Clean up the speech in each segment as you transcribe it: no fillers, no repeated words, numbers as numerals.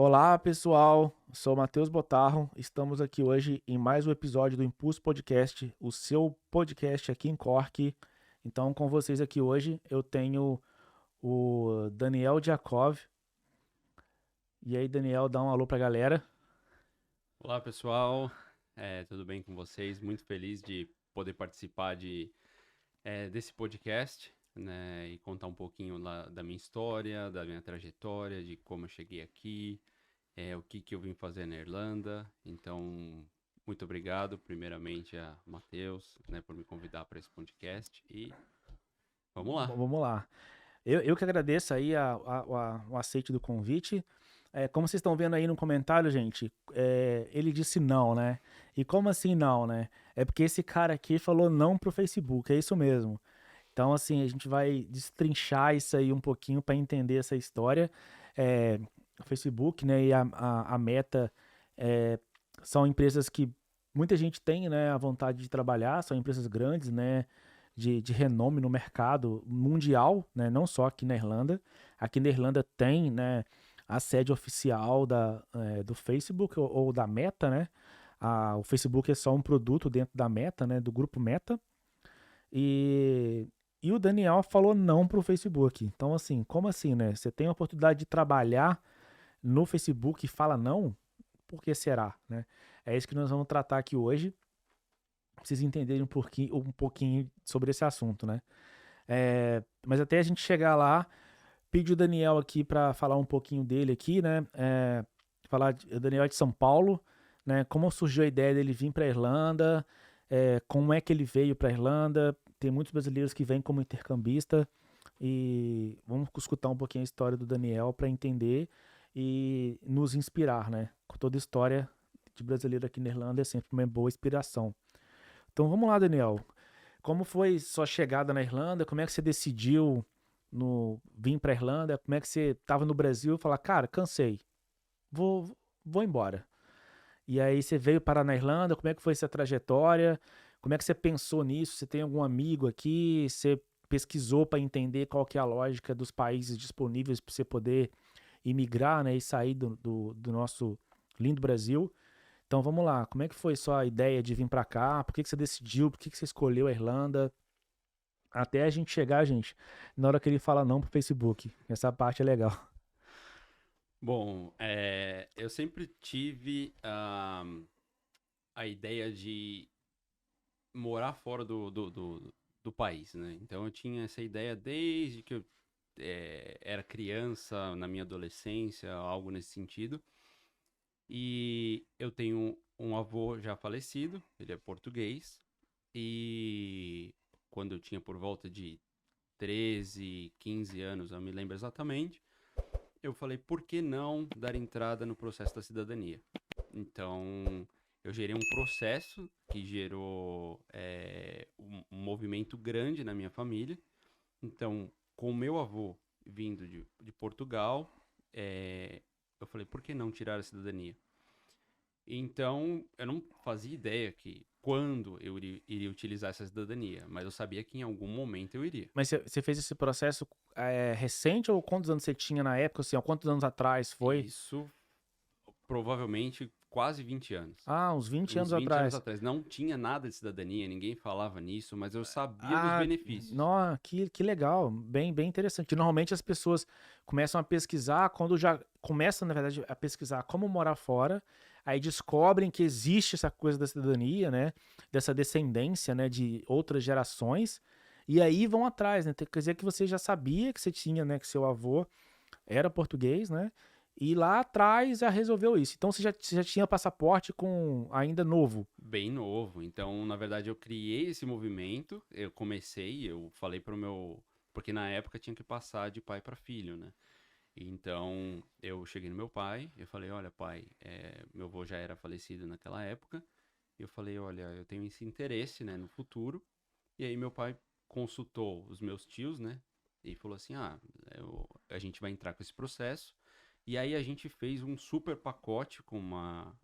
Olá, pessoal. Sou Matheus Botarro. Estamos aqui hoje em mais um episódio do Impulso Podcast, o seu podcast aqui em Cork. Então, com vocês aqui hoje, eu tenho o Daniel Diakov. E aí, Daniel, dá um alô pra galera. Olá, pessoal. Tudo bem com vocês? Muito feliz de poder participar desse podcast, né, e contar um pouquinho da minha história, da minha trajetória, de como eu cheguei aqui, o que eu vim fazer na Irlanda. Então, muito obrigado, primeiramente, a Matheus, né, por me convidar para esse podcast e vamos lá. Vamos lá. Eu que agradeço aí o aceite do convite. Como vocês estão vendo aí no comentário, gente, ele disse não, né? E como assim não, né? É porque esse cara aqui falou não pro Facebook, é isso mesmo. Então, assim, a gente vai destrinchar isso aí um pouquinho para entender essa história. O Facebook, né, e a Meta é, são empresas que muita gente tem, né, a vontade de trabalhar, são empresas grandes, né, de renome no mercado mundial, né, não só aqui na Irlanda. Aqui na Irlanda tem, né, a sede oficial do Facebook ou da Meta, né? O Facebook é só um produto dentro da Meta, né, do grupo Meta. E, e o Daniel falou não pro Facebook. Então, assim, como assim, né? Você tem a oportunidade de trabalhar no Facebook e fala não? Por que será, né? É isso que nós vamos tratar aqui hoje. Pra vocês entenderem um pouquinho sobre esse assunto, né? Mas até a gente chegar lá, pedi o Daniel aqui para falar um pouquinho dele aqui, né? O Daniel é de São Paulo, né? Como surgiu a ideia dele vir para Irlanda, como é que ele veio para Irlanda. Tem muitos brasileiros que vêm como intercambista e vamos escutar um pouquinho a história do Daniel para entender e nos inspirar, né? Com toda história de brasileiro aqui na Irlanda é sempre uma boa inspiração. Então vamos lá, Daniel. Como foi sua chegada na Irlanda? Como é que você decidiu vir para Irlanda? Como é que você estava no Brasil e falou, cara, cansei, vou embora. E aí você veio parar na Irlanda, como é que foi essa trajetória? Como é que você pensou nisso? Você tem algum amigo aqui? Você pesquisou para entender qual que é a lógica dos países disponíveis para você poder imigrar, né, e sair do nosso lindo Brasil? Então vamos lá, como é que foi sua ideia de vir para cá? Por que que você decidiu? Por que que você escolheu a Irlanda? Até a gente chegar, gente, na hora que ele fala não pro Facebook. Essa parte é legal. Bom, eu sempre tive a ideia de morar fora do país, né? Então eu tinha essa ideia desde que eu era criança, na minha adolescência, algo nesse sentido. E eu tenho um avô já falecido, ele é português, e quando eu tinha por volta de 13, 15 anos, eu me lembro exatamente, eu falei, por que não dar entrada no processo da cidadania? Então, eu gerei um processo que gerou um movimento grande na minha família. Então, com o meu avô vindo de Portugal, eu falei, por que não tirar a cidadania? Então, eu não fazia ideia que quando eu iria utilizar essa cidadania, mas eu sabia que em algum momento eu iria. Mas você fez esse processo recente ou quantos anos você tinha na época? Assim, ó, quantos anos atrás foi? Isso provavelmente quase 20 anos. Ah, uns 20 Uns anos 20 anos atrás. atrás. Não tinha nada de cidadania, ninguém falava nisso, mas eu sabia dos Ah, benefícios. nó, que legal, bem interessante. Normalmente as pessoas começam a pesquisar, quando já começam, na verdade, a pesquisar como morar fora, aí descobrem que existe essa coisa da cidadania, né? Dessa descendência, né, de outras gerações, e aí vão atrás, né? Quer dizer que você já sabia que você tinha, né, que seu avô era português, né? E lá atrás já resolveu isso. Então você já tinha passaporte com ainda novo. Bem novo. Então, na verdade, eu criei esse movimento. Eu falei pro meu. Porque na época tinha que passar de pai para filho, né? Então, eu cheguei no meu pai, eu falei, olha, pai, meu avô já era falecido naquela época. Eu falei, olha, eu tenho esse interesse, né, no futuro. E aí meu pai consultou os meus tios, né? E falou assim, a gente vai entrar com esse processo. E aí a gente fez um super pacote com uma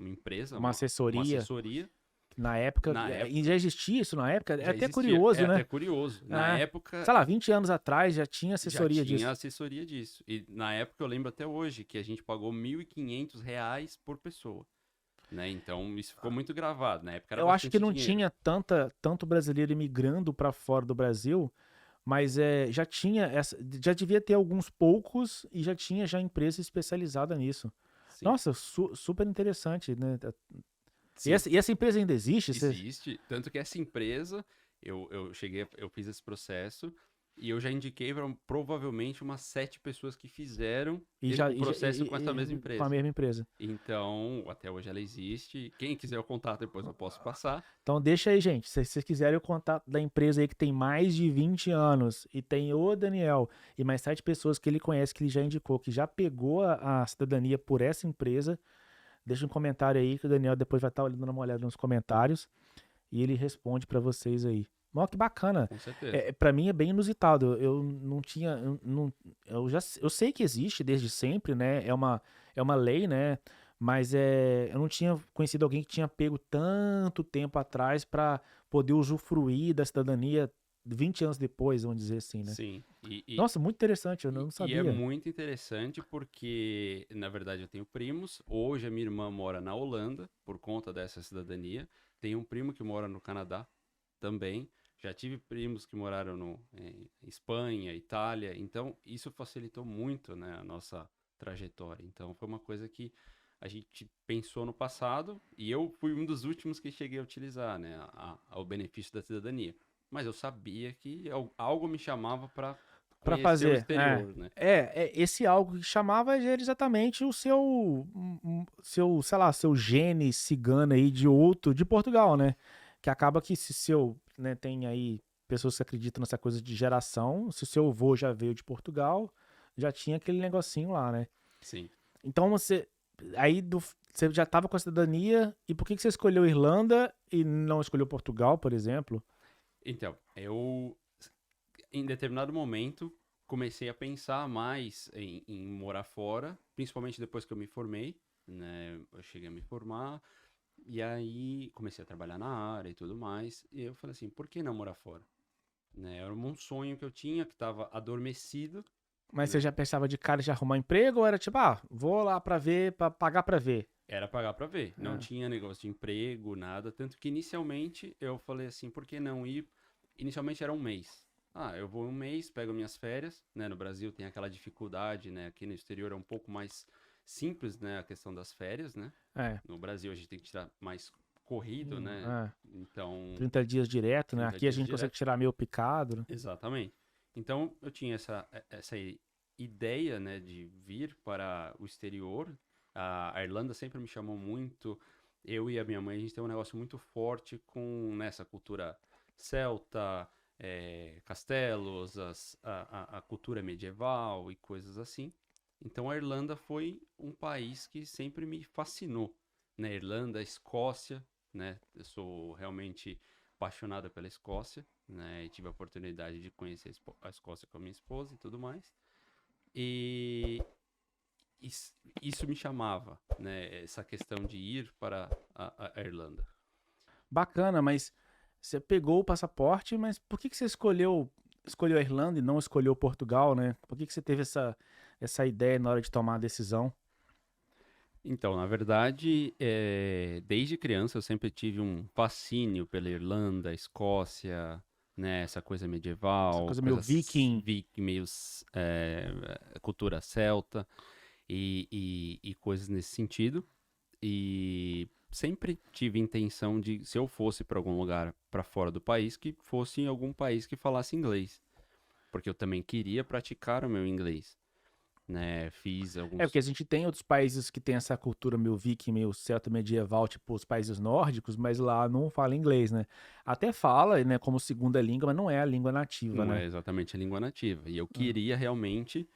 empresa, Uma uma assessoria. assessoria. Na época, Na época e já existia isso na época? É já até existia, curioso, é né? até curioso. Na época Sei lá, 20 anos atrás já tinha já assessoria tinha disso. assessoria disso. E na época eu lembro até hoje que a gente pagou R$ 1.500 por pessoa, né? Então isso ficou muito gravado. Na época era Eu acho que bastante não dinheiro. tinha tanto brasileiro imigrando para fora do Brasil, mas já tinha já devia ter alguns poucos e já tinha já empresa especializada nisso. Sim. Nossa, super interessante, né? E Sim, essa empresa ainda existe? existe. Tanto que essa empresa, eu fiz esse processo e eu já indiquei para provavelmente umas 7 pessoas que fizeram o processo com essa mesma Com a empresa. mesma empresa. Então, até hoje ela existe. Quem quiser o contato, depois eu posso passar. Então deixa aí, gente. Se vocês quiserem o contato da empresa aí que tem mais de 20 anos e tem o Daniel e mais 7 pessoas que ele conhece, que ele já indicou, que já pegou a cidadania por essa empresa, deixa um comentário aí que o Daniel depois vai estar dando uma olhada nos comentários e ele responde pra vocês aí. Ó, que bacana. Com certeza. Para mim é bem inusitado. Eu não tinha, eu sei que existe desde sempre, né? É uma lei, né? Mas eu não tinha conhecido alguém que tinha pego tanto tempo atrás para poder usufruir da cidadania 20 anos depois, vamos dizer assim, né? Sim. Nossa, muito interessante, eu não E é sabia. muito interessante porque, na verdade, eu tenho primos. Hoje a minha irmã mora na Holanda por conta dessa cidadania. Tenho um primo que mora no Canadá também. Já tive primos que moraram em Espanha, Itália. Então, isso facilitou muito, né, a nossa trajetória. Então, foi uma coisa que a gente pensou no passado e eu fui um dos últimos que cheguei a utilizar, né, o benefício da cidadania. Mas eu sabia que algo me chamava para Para conhecer o fazer. exterior, né? Esse algo que chamava era exatamente o seu, sei lá, seu gene cigano aí de Portugal, né? Que acaba que se seu, né, tem aí pessoas que acreditam nessa coisa de geração, se o seu avô já veio de Portugal, já tinha aquele negocinho lá, né? Sim. Então você já estava com a cidadania e por que você escolheu Irlanda e não escolheu Portugal, por exemplo? Então, eu, em determinado momento, comecei a pensar mais em morar fora, principalmente depois que eu me formei, né? Eu cheguei a me formar, e aí comecei a trabalhar na área e tudo mais, e eu falei assim, por que não morar fora? Né? Era um sonho que eu tinha, que estava adormecido, Mas você né? já pensava de cara de arrumar emprego ou era tipo, vou lá pra ver, pra pagar pra ver? Era pagar pra ver. Não Ah, tinha negócio de emprego, nada. Tanto que inicialmente eu falei assim, por que não ir? Inicialmente era um mês. Ah, eu vou um mês, pego minhas férias, né? No Brasil tem aquela dificuldade, né? Aqui no exterior é um pouco mais simples, né? A questão das férias, né? é. No Brasil a gente tem que tirar mais corrido, né? É. Então, 30 dias direto, né? 30 Aqui a dias gente consegue direto. tirar meio picado, né? Exatamente. Então eu tinha essa ideia, né, de vir para o exterior. A Irlanda sempre me chamou muito. Eu e a minha mãe, a gente tem um negócio muito forte com nessa cultura celta, castelos, a cultura medieval e coisas assim. Então a Irlanda foi um país que sempre me fascinou, né? Irlanda, Escócia, né? Eu sou realmente apaixonado pela Escócia, né? E tive a oportunidade de conhecer a Escócia com a minha esposa e tudo mais. E isso me chamava, né? Essa questão de ir para a Irlanda. Bacana, mas você pegou o passaporte, mas por que você escolheu a Irlanda e não escolheu Portugal, né? Por que você teve essa ideia na hora de tomar a decisão? Então, na verdade, desde criança eu sempre tive um fascínio pela Irlanda, Escócia, né? Essa coisa Essa medieval, coisa meio coisas viking. meio cultura celta e coisas nesse sentido. E sempre tive intenção de, se eu fosse para algum lugar para fora do país, que fosse em algum país que falasse inglês, porque eu também queria praticar o meu inglês, né? Fiz Porque alguns. a gente tem outros países que tem essa cultura meio viking, meio celta medieval, tipo os países nórdicos, mas lá não fala inglês, né? Até fala, né, como segunda língua, mas não é a língua nativa, Não né? é exatamente a língua nativa. E eu Ah. queria realmente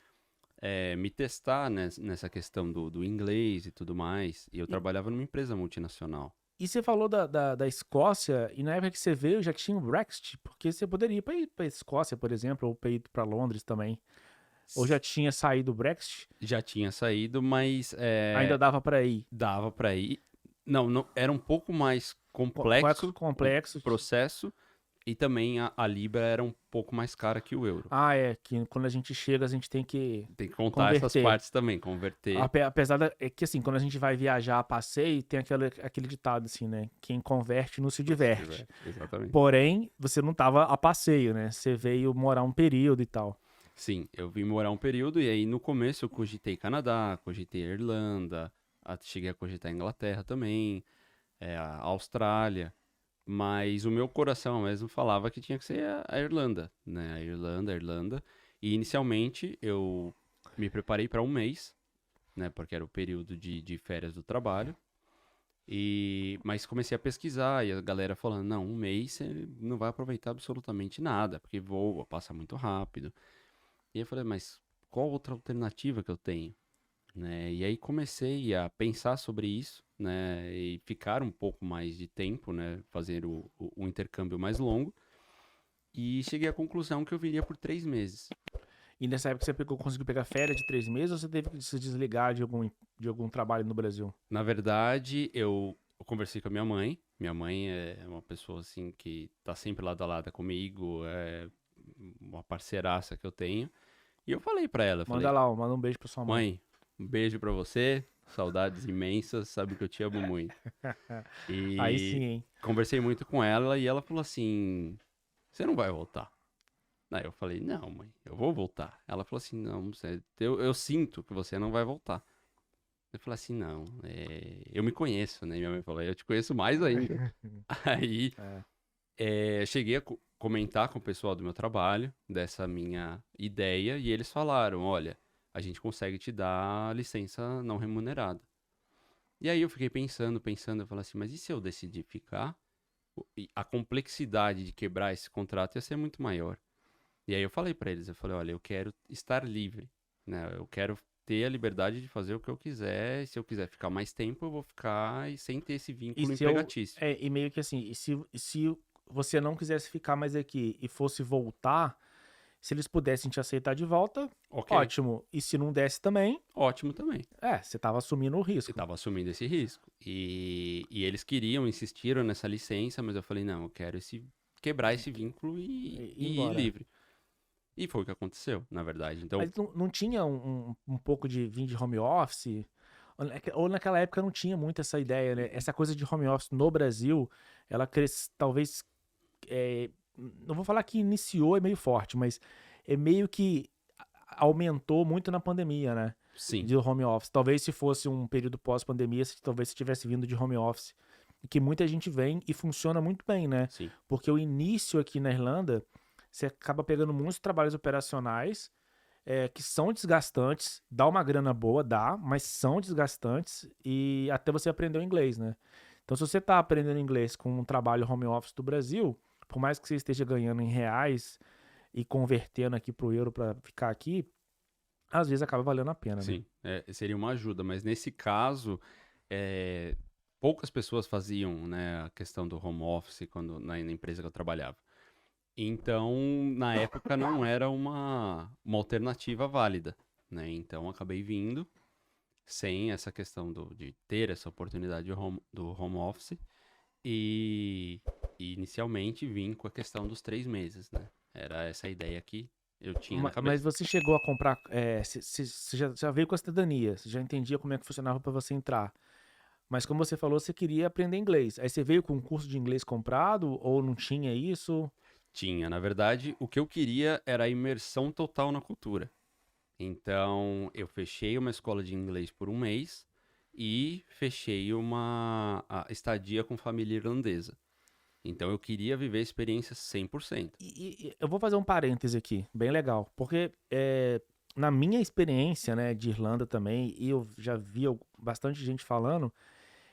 me testar nessa questão do inglês e tudo mais. E eu E, trabalhava numa empresa multinacional. e você falou da Escócia, e na época que você veio já tinha o Brexit, porque você poderia ir para Escócia, por exemplo, ou ir para Londres também. Ou já tinha saído o Brexit, Já tinha saído, mas ainda dava para ir. dava para ir. Não, não, era um pouco mais Qual é complexo o o complexo? processo e também a Libra era um pouco mais cara que o euro. Ah, é, que quando a gente chega, a gente tem que Tem que contar essas converter. partes também, converter. Apesar é que assim, quando a gente vai viajar a passeio, tem aquele ditado assim, né? Quem converte não se Não se diverte. diverte, exatamente. Porém, você não tava a passeio, né? Você veio morar um período e tal. Sim, eu vim morar um período e aí no começo eu cogitei Canadá, cogitei Irlanda, cheguei a cogitar Inglaterra também, a Austrália, mas o meu coração mesmo falava que tinha que ser a Irlanda, né? A Irlanda. E inicialmente eu me preparei para um mês, né? Porque era o período de férias do trabalho. Mas comecei a pesquisar e a galera falando, não, um mês você não vai aproveitar absolutamente nada, porque voa, passa muito rápido. E eu falei, mas qual outra alternativa que eu tenho? Né? E aí comecei a pensar sobre isso, né? E ficar um pouco mais de tempo, né? Fazer o intercâmbio mais longo. E cheguei à conclusão que eu viria por 3 meses. E nessa época você conseguiu pegar férias de 3 meses ou você teve que se desligar de algum trabalho no Brasil? Na verdade, eu conversei com a minha mãe. Minha mãe é uma pessoa assim que tá sempre lado a lado comigo, é uma parceiraça que eu tenho. E eu falei pra ela, eu Manda falei, lá, manda um beijo pra sua mãe. mãe, um beijo pra você, saudades imensas, sabe que eu te amo muito. Aí sim, E hein? conversei muito com ela e ela falou assim: você não vai voltar. Aí eu falei: não, mãe, eu vou voltar. Ela falou assim: não, eu sinto que você não vai voltar. Eu falei assim: não, eu me conheço, né? Minha mãe falou: eu te conheço mais ainda. Aí É. cheguei a comentar com o pessoal do meu trabalho dessa minha ideia e eles falaram: olha, a gente consegue te dar licença não remunerada. E aí eu fiquei pensando, eu falei assim: mas e se eu decidir ficar? E a complexidade de quebrar esse contrato ia ser muito maior. E aí eu falei pra eles, eu falei, olha, eu quero estar livre, né? Eu quero ter a liberdade de fazer o que eu quiser. E se eu quiser ficar mais tempo, eu vou ficar e sem ter esse E vínculo se eu. empregatício. E meio que assim, se você não quisesse ficar mais aqui e fosse voltar, se eles pudessem te aceitar de volta, Ok, ótimo. E se não desse também, ótimo também. você tava assumindo o Eu risco. tava assumindo esse risco. E eles queriam, insistiram nessa licença, mas eu falei, não, eu quero quebrar esse vínculo Ir e ir embora. livre. E foi o que aconteceu, na verdade. Então, Mas não tinha um pouco de vir de home office? Ou naquela época não tinha muito essa ideia, né? Essa coisa de home office no Brasil, ela talvez. Não vou falar que iniciou, é meio forte, mas é meio que aumentou muito na pandemia, né? sim, De home office. Talvez se fosse um período pós-pandemia, talvez se tivesse vindo de home office. E que muita gente vem e funciona muito bem, né? sim, Porque o início aqui na Irlanda, você acaba pegando muitos trabalhos operacionais que são desgastantes, dá uma grana boa, dá, mas são desgastantes e até você aprender o inglês, né? Então, se você está aprendendo inglês com um trabalho home office do Brasil, por mais que você esteja ganhando em reais e convertendo aqui pro euro para ficar aqui, às vezes acaba valendo a pena, né? sim. Seria uma ajuda, mas nesse caso, é, poucas pessoas faziam, né, a questão do home office quando, na empresa que eu trabalhava. Então, na época, não era uma alternativa válida, né? Então, acabei vindo sem essa questão de ter essa oportunidade do home office e inicialmente vim com a questão dos 3 meses, né? Era essa a ideia que eu tinha na Mas cabeça. você chegou a comprar. Você já veio com a cidadania, você já entendia como é que funcionava para você entrar. Mas como você falou, você queria aprender inglês. Aí você veio com um curso de inglês comprado ou não tinha isso? Tinha, na verdade, o que eu queria era a imersão total na cultura. Então, eu fechei uma escola de inglês por um mês e fechei uma estadia com família irlandesa. Então, eu queria viver a experiência 100%. E eu vou fazer um parêntese aqui, bem legal. Porque na minha experiência, né, de Irlanda também, e eu já vi bastante gente falando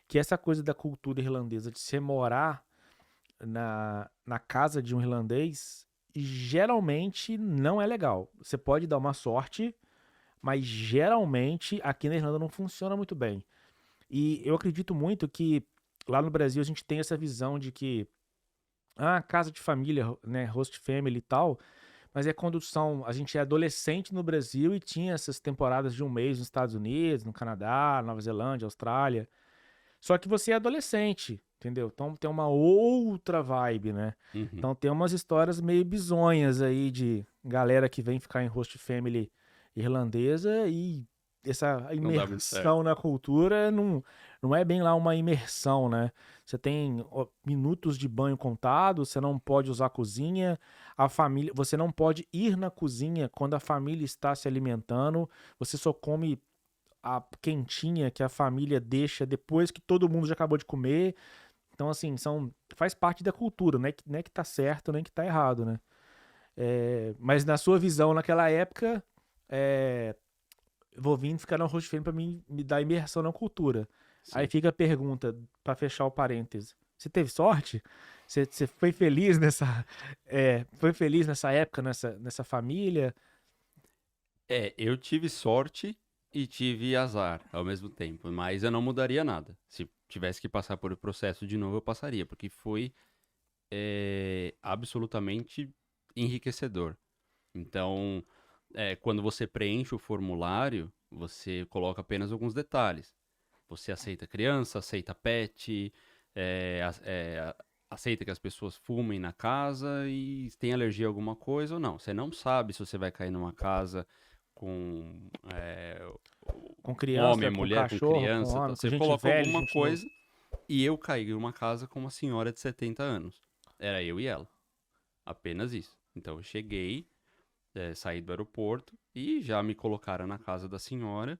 que essa coisa da cultura irlandesa de você morar na casa de um irlandês geralmente não é legal. Você pode dar uma sorte, mas geralmente aqui na Irlanda não funciona muito bem. E eu acredito muito que lá no Brasil a gente tem essa visão de que casa de família, né, host family e tal, mas é quando a gente é adolescente no Brasil e tinha essas temporadas de um mês nos Estados Unidos, no Canadá, Nova Zelândia, Austrália. Só que você é adolescente, entendeu? Então tem uma outra vibe, né? Uhum. Então tem umas histórias meio bizonhas aí de galera que vem ficar em host family irlandesa e essa Não dá muito certo. imersão na cultura não é bem lá uma imersão, né? Você tem minutos de banho contados, você não pode usar a cozinha, a família, você não pode ir na cozinha quando a família está se alimentando, você só come a quentinha que a família deixa depois que todo mundo já acabou de comer. Então, assim, faz parte da cultura, não é que tá certo, nem que tá errado, né? Mas na sua visão, naquela época, vou vir ficar no arroz de pra mim me dar imersão na cultura. Aí Sim. fica a pergunta, pra fechar o parêntese. Você teve sorte? Você foi feliz foi feliz nessa época, nessa família? Eu tive sorte e tive azar ao mesmo tempo, mas eu não mudaria nada. Se tivesse que passar por o processo de novo, eu passaria, porque foi absolutamente enriquecedor. Então, quando você preenche o formulário, você coloca apenas alguns detalhes. Você aceita criança, aceita pet, aceita que as pessoas fumem na casa e tem alergia a alguma coisa ou não. Você não sabe se você vai cair numa casa com Com homem, criança, com mulher, com cachorro, com criança. homem, com Você gente coloca velha, alguma gente nova. coisa e eu caí em uma casa com uma senhora de 70 anos. Era eu e ela. Apenas isso. Então eu cheguei, saí do aeroporto e já me colocaram na casa da senhora.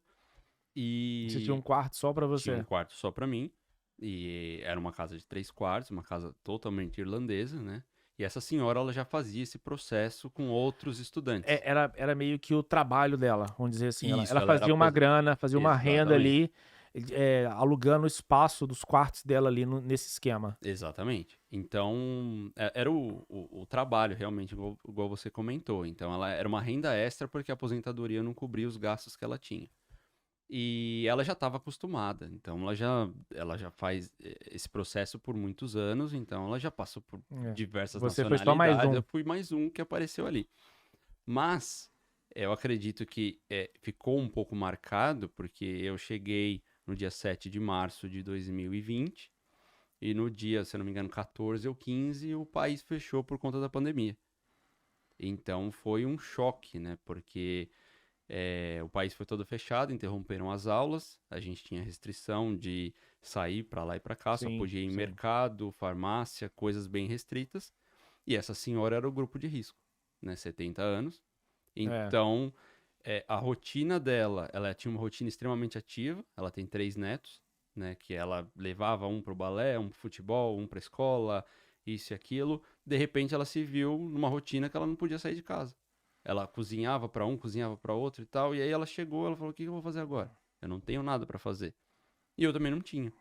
Você tinha um E quarto só pra tinha um você. quarto só pra mim. E era uma casa de 3 quartos, uma casa totalmente irlandesa, né? E essa senhora, ela já fazia esse processo com outros estudantes. Era meio que o trabalho dela, vamos dizer assim. Ela, Isso, ela ela era fazia uma grana, fazia uma renda Exatamente. ali, alugando o espaço dos quartos dela ali nesse esquema. Exatamente. Então, era o trabalho, realmente, igual você comentou. Então, ela era uma renda extra porque a aposentadoria não cobria os gastos que ela tinha. E ela já estava acostumada, então ela já faz esse processo por muitos anos, então ela já passou por diversas Você foi só mais nacionalidades, um. eu fui mais um que apareceu ali. Mas eu acredito que ficou um pouco marcado, porque eu cheguei no dia 7 de março de 2020, e no dia, se eu não me engano, 14 ou 15, o país fechou por conta da pandemia. Então foi um choque, né? Porque o país foi todo fechado, interromperam as aulas, a gente tinha restrição de sair para lá e para cá, só Sim, podia ir em sim. mercado, farmácia, coisas bem restritas. E essa senhora era o grupo de risco, né? 70 anos. Então, a rotina dela, ela tinha uma rotina extremamente ativa, ela tem 3 netos, né? Que ela levava um pro balé, um pro futebol, um pra escola, isso e aquilo. De repente, ela se viu numa rotina que ela não podia sair de casa. Ela cozinhava pra um, cozinhava pra outro e tal. E aí ela chegou, ela falou: "O que eu vou fazer agora? Eu não tenho nada pra fazer." E eu também não tinha,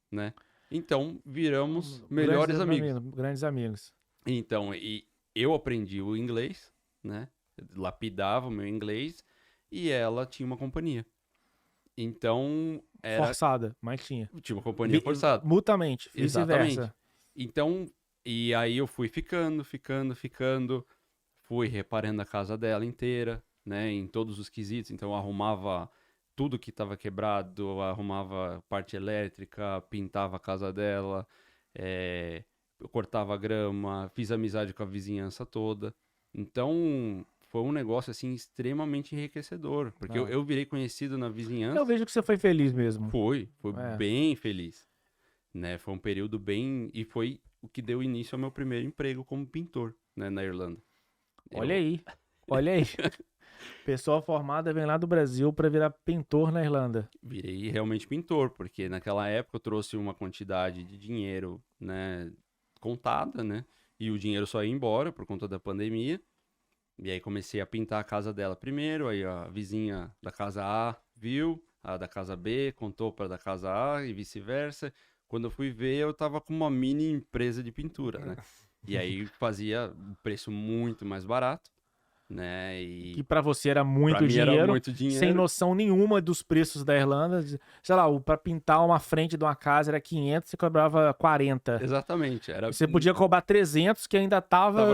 né? Então viramos melhores amigos. Grandes amigos. Então, e eu aprendi o inglês, né? Lapidava o meu inglês e ela tinha uma companhia. Então, Forçada, mas tinha. tinha uma companhia forçada. Mutuamente, Exatamente. vice-versa. Então, e aí eu fui ficando. Fui reparando a casa dela inteira, né, em todos os quesitos. Então eu arrumava tudo que estava quebrado, arrumava parte elétrica, pintava a casa dela, eu cortava grama, fiz amizade com a vizinhança toda. Então foi um negócio assim extremamente enriquecedor, porque eu virei conhecido na vizinhança. Eu vejo que você foi feliz mesmo. Foi bem feliz, né? Foi um período bem, e foi o que deu início ao meu primeiro emprego como pintor, né, na Irlanda. Olha aí. Pessoa formada vem lá do Brasil para virar pintor na Irlanda. Virei realmente pintor, porque naquela época eu trouxe uma quantidade de dinheiro, né, contada, né? E o dinheiro só ia embora por conta da pandemia. E aí comecei a pintar a casa dela primeiro, aí a vizinha da casa A viu, a da casa B contou para da casa A e vice-versa. Quando eu fui ver, eu tava com uma mini empresa de pintura, né? E aí fazia um preço muito mais barato, né? E Que para você era pra muito mim era dinheiro, muito sem dinheiro. noção nenhuma dos preços da Irlanda. Sei lá, para pintar uma frente de uma casa era 500, você cobrava 40. Exatamente. Você podia cobrar 300, que ainda tava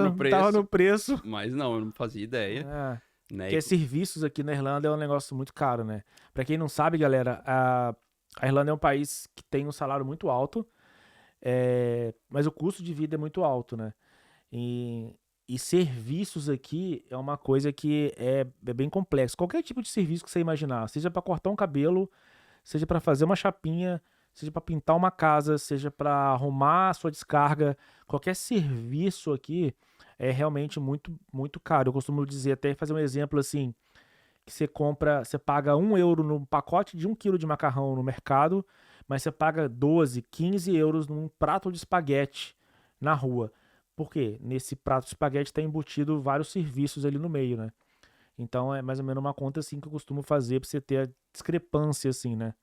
no preço. Mas não, eu não fazia ideia. Né? Porque serviços aqui na Irlanda é um negócio muito caro, né? Pra quem não sabe, galera, A Irlanda é um país que tem um salário muito alto, mas o custo de vida é muito alto, né? E, e serviços aqui é uma coisa que é bem complexo. Qualquer tipo de serviço que você imaginar, seja para cortar um cabelo, seja para fazer uma chapinha, seja para pintar uma casa, seja para arrumar a sua descarga, qualquer serviço aqui é realmente muito, muito caro. Eu costumo dizer, até fazer um exemplo assim, que você paga 1 euro num pacote de 1 quilo de macarrão no mercado, mas você paga 12, 15 euros num prato de espaguete na rua. Por quê? Nesse prato de espaguete está embutido vários serviços ali no meio, né? Então é mais ou menos uma conta assim que eu costumo fazer pra você ter a discrepância, assim, né?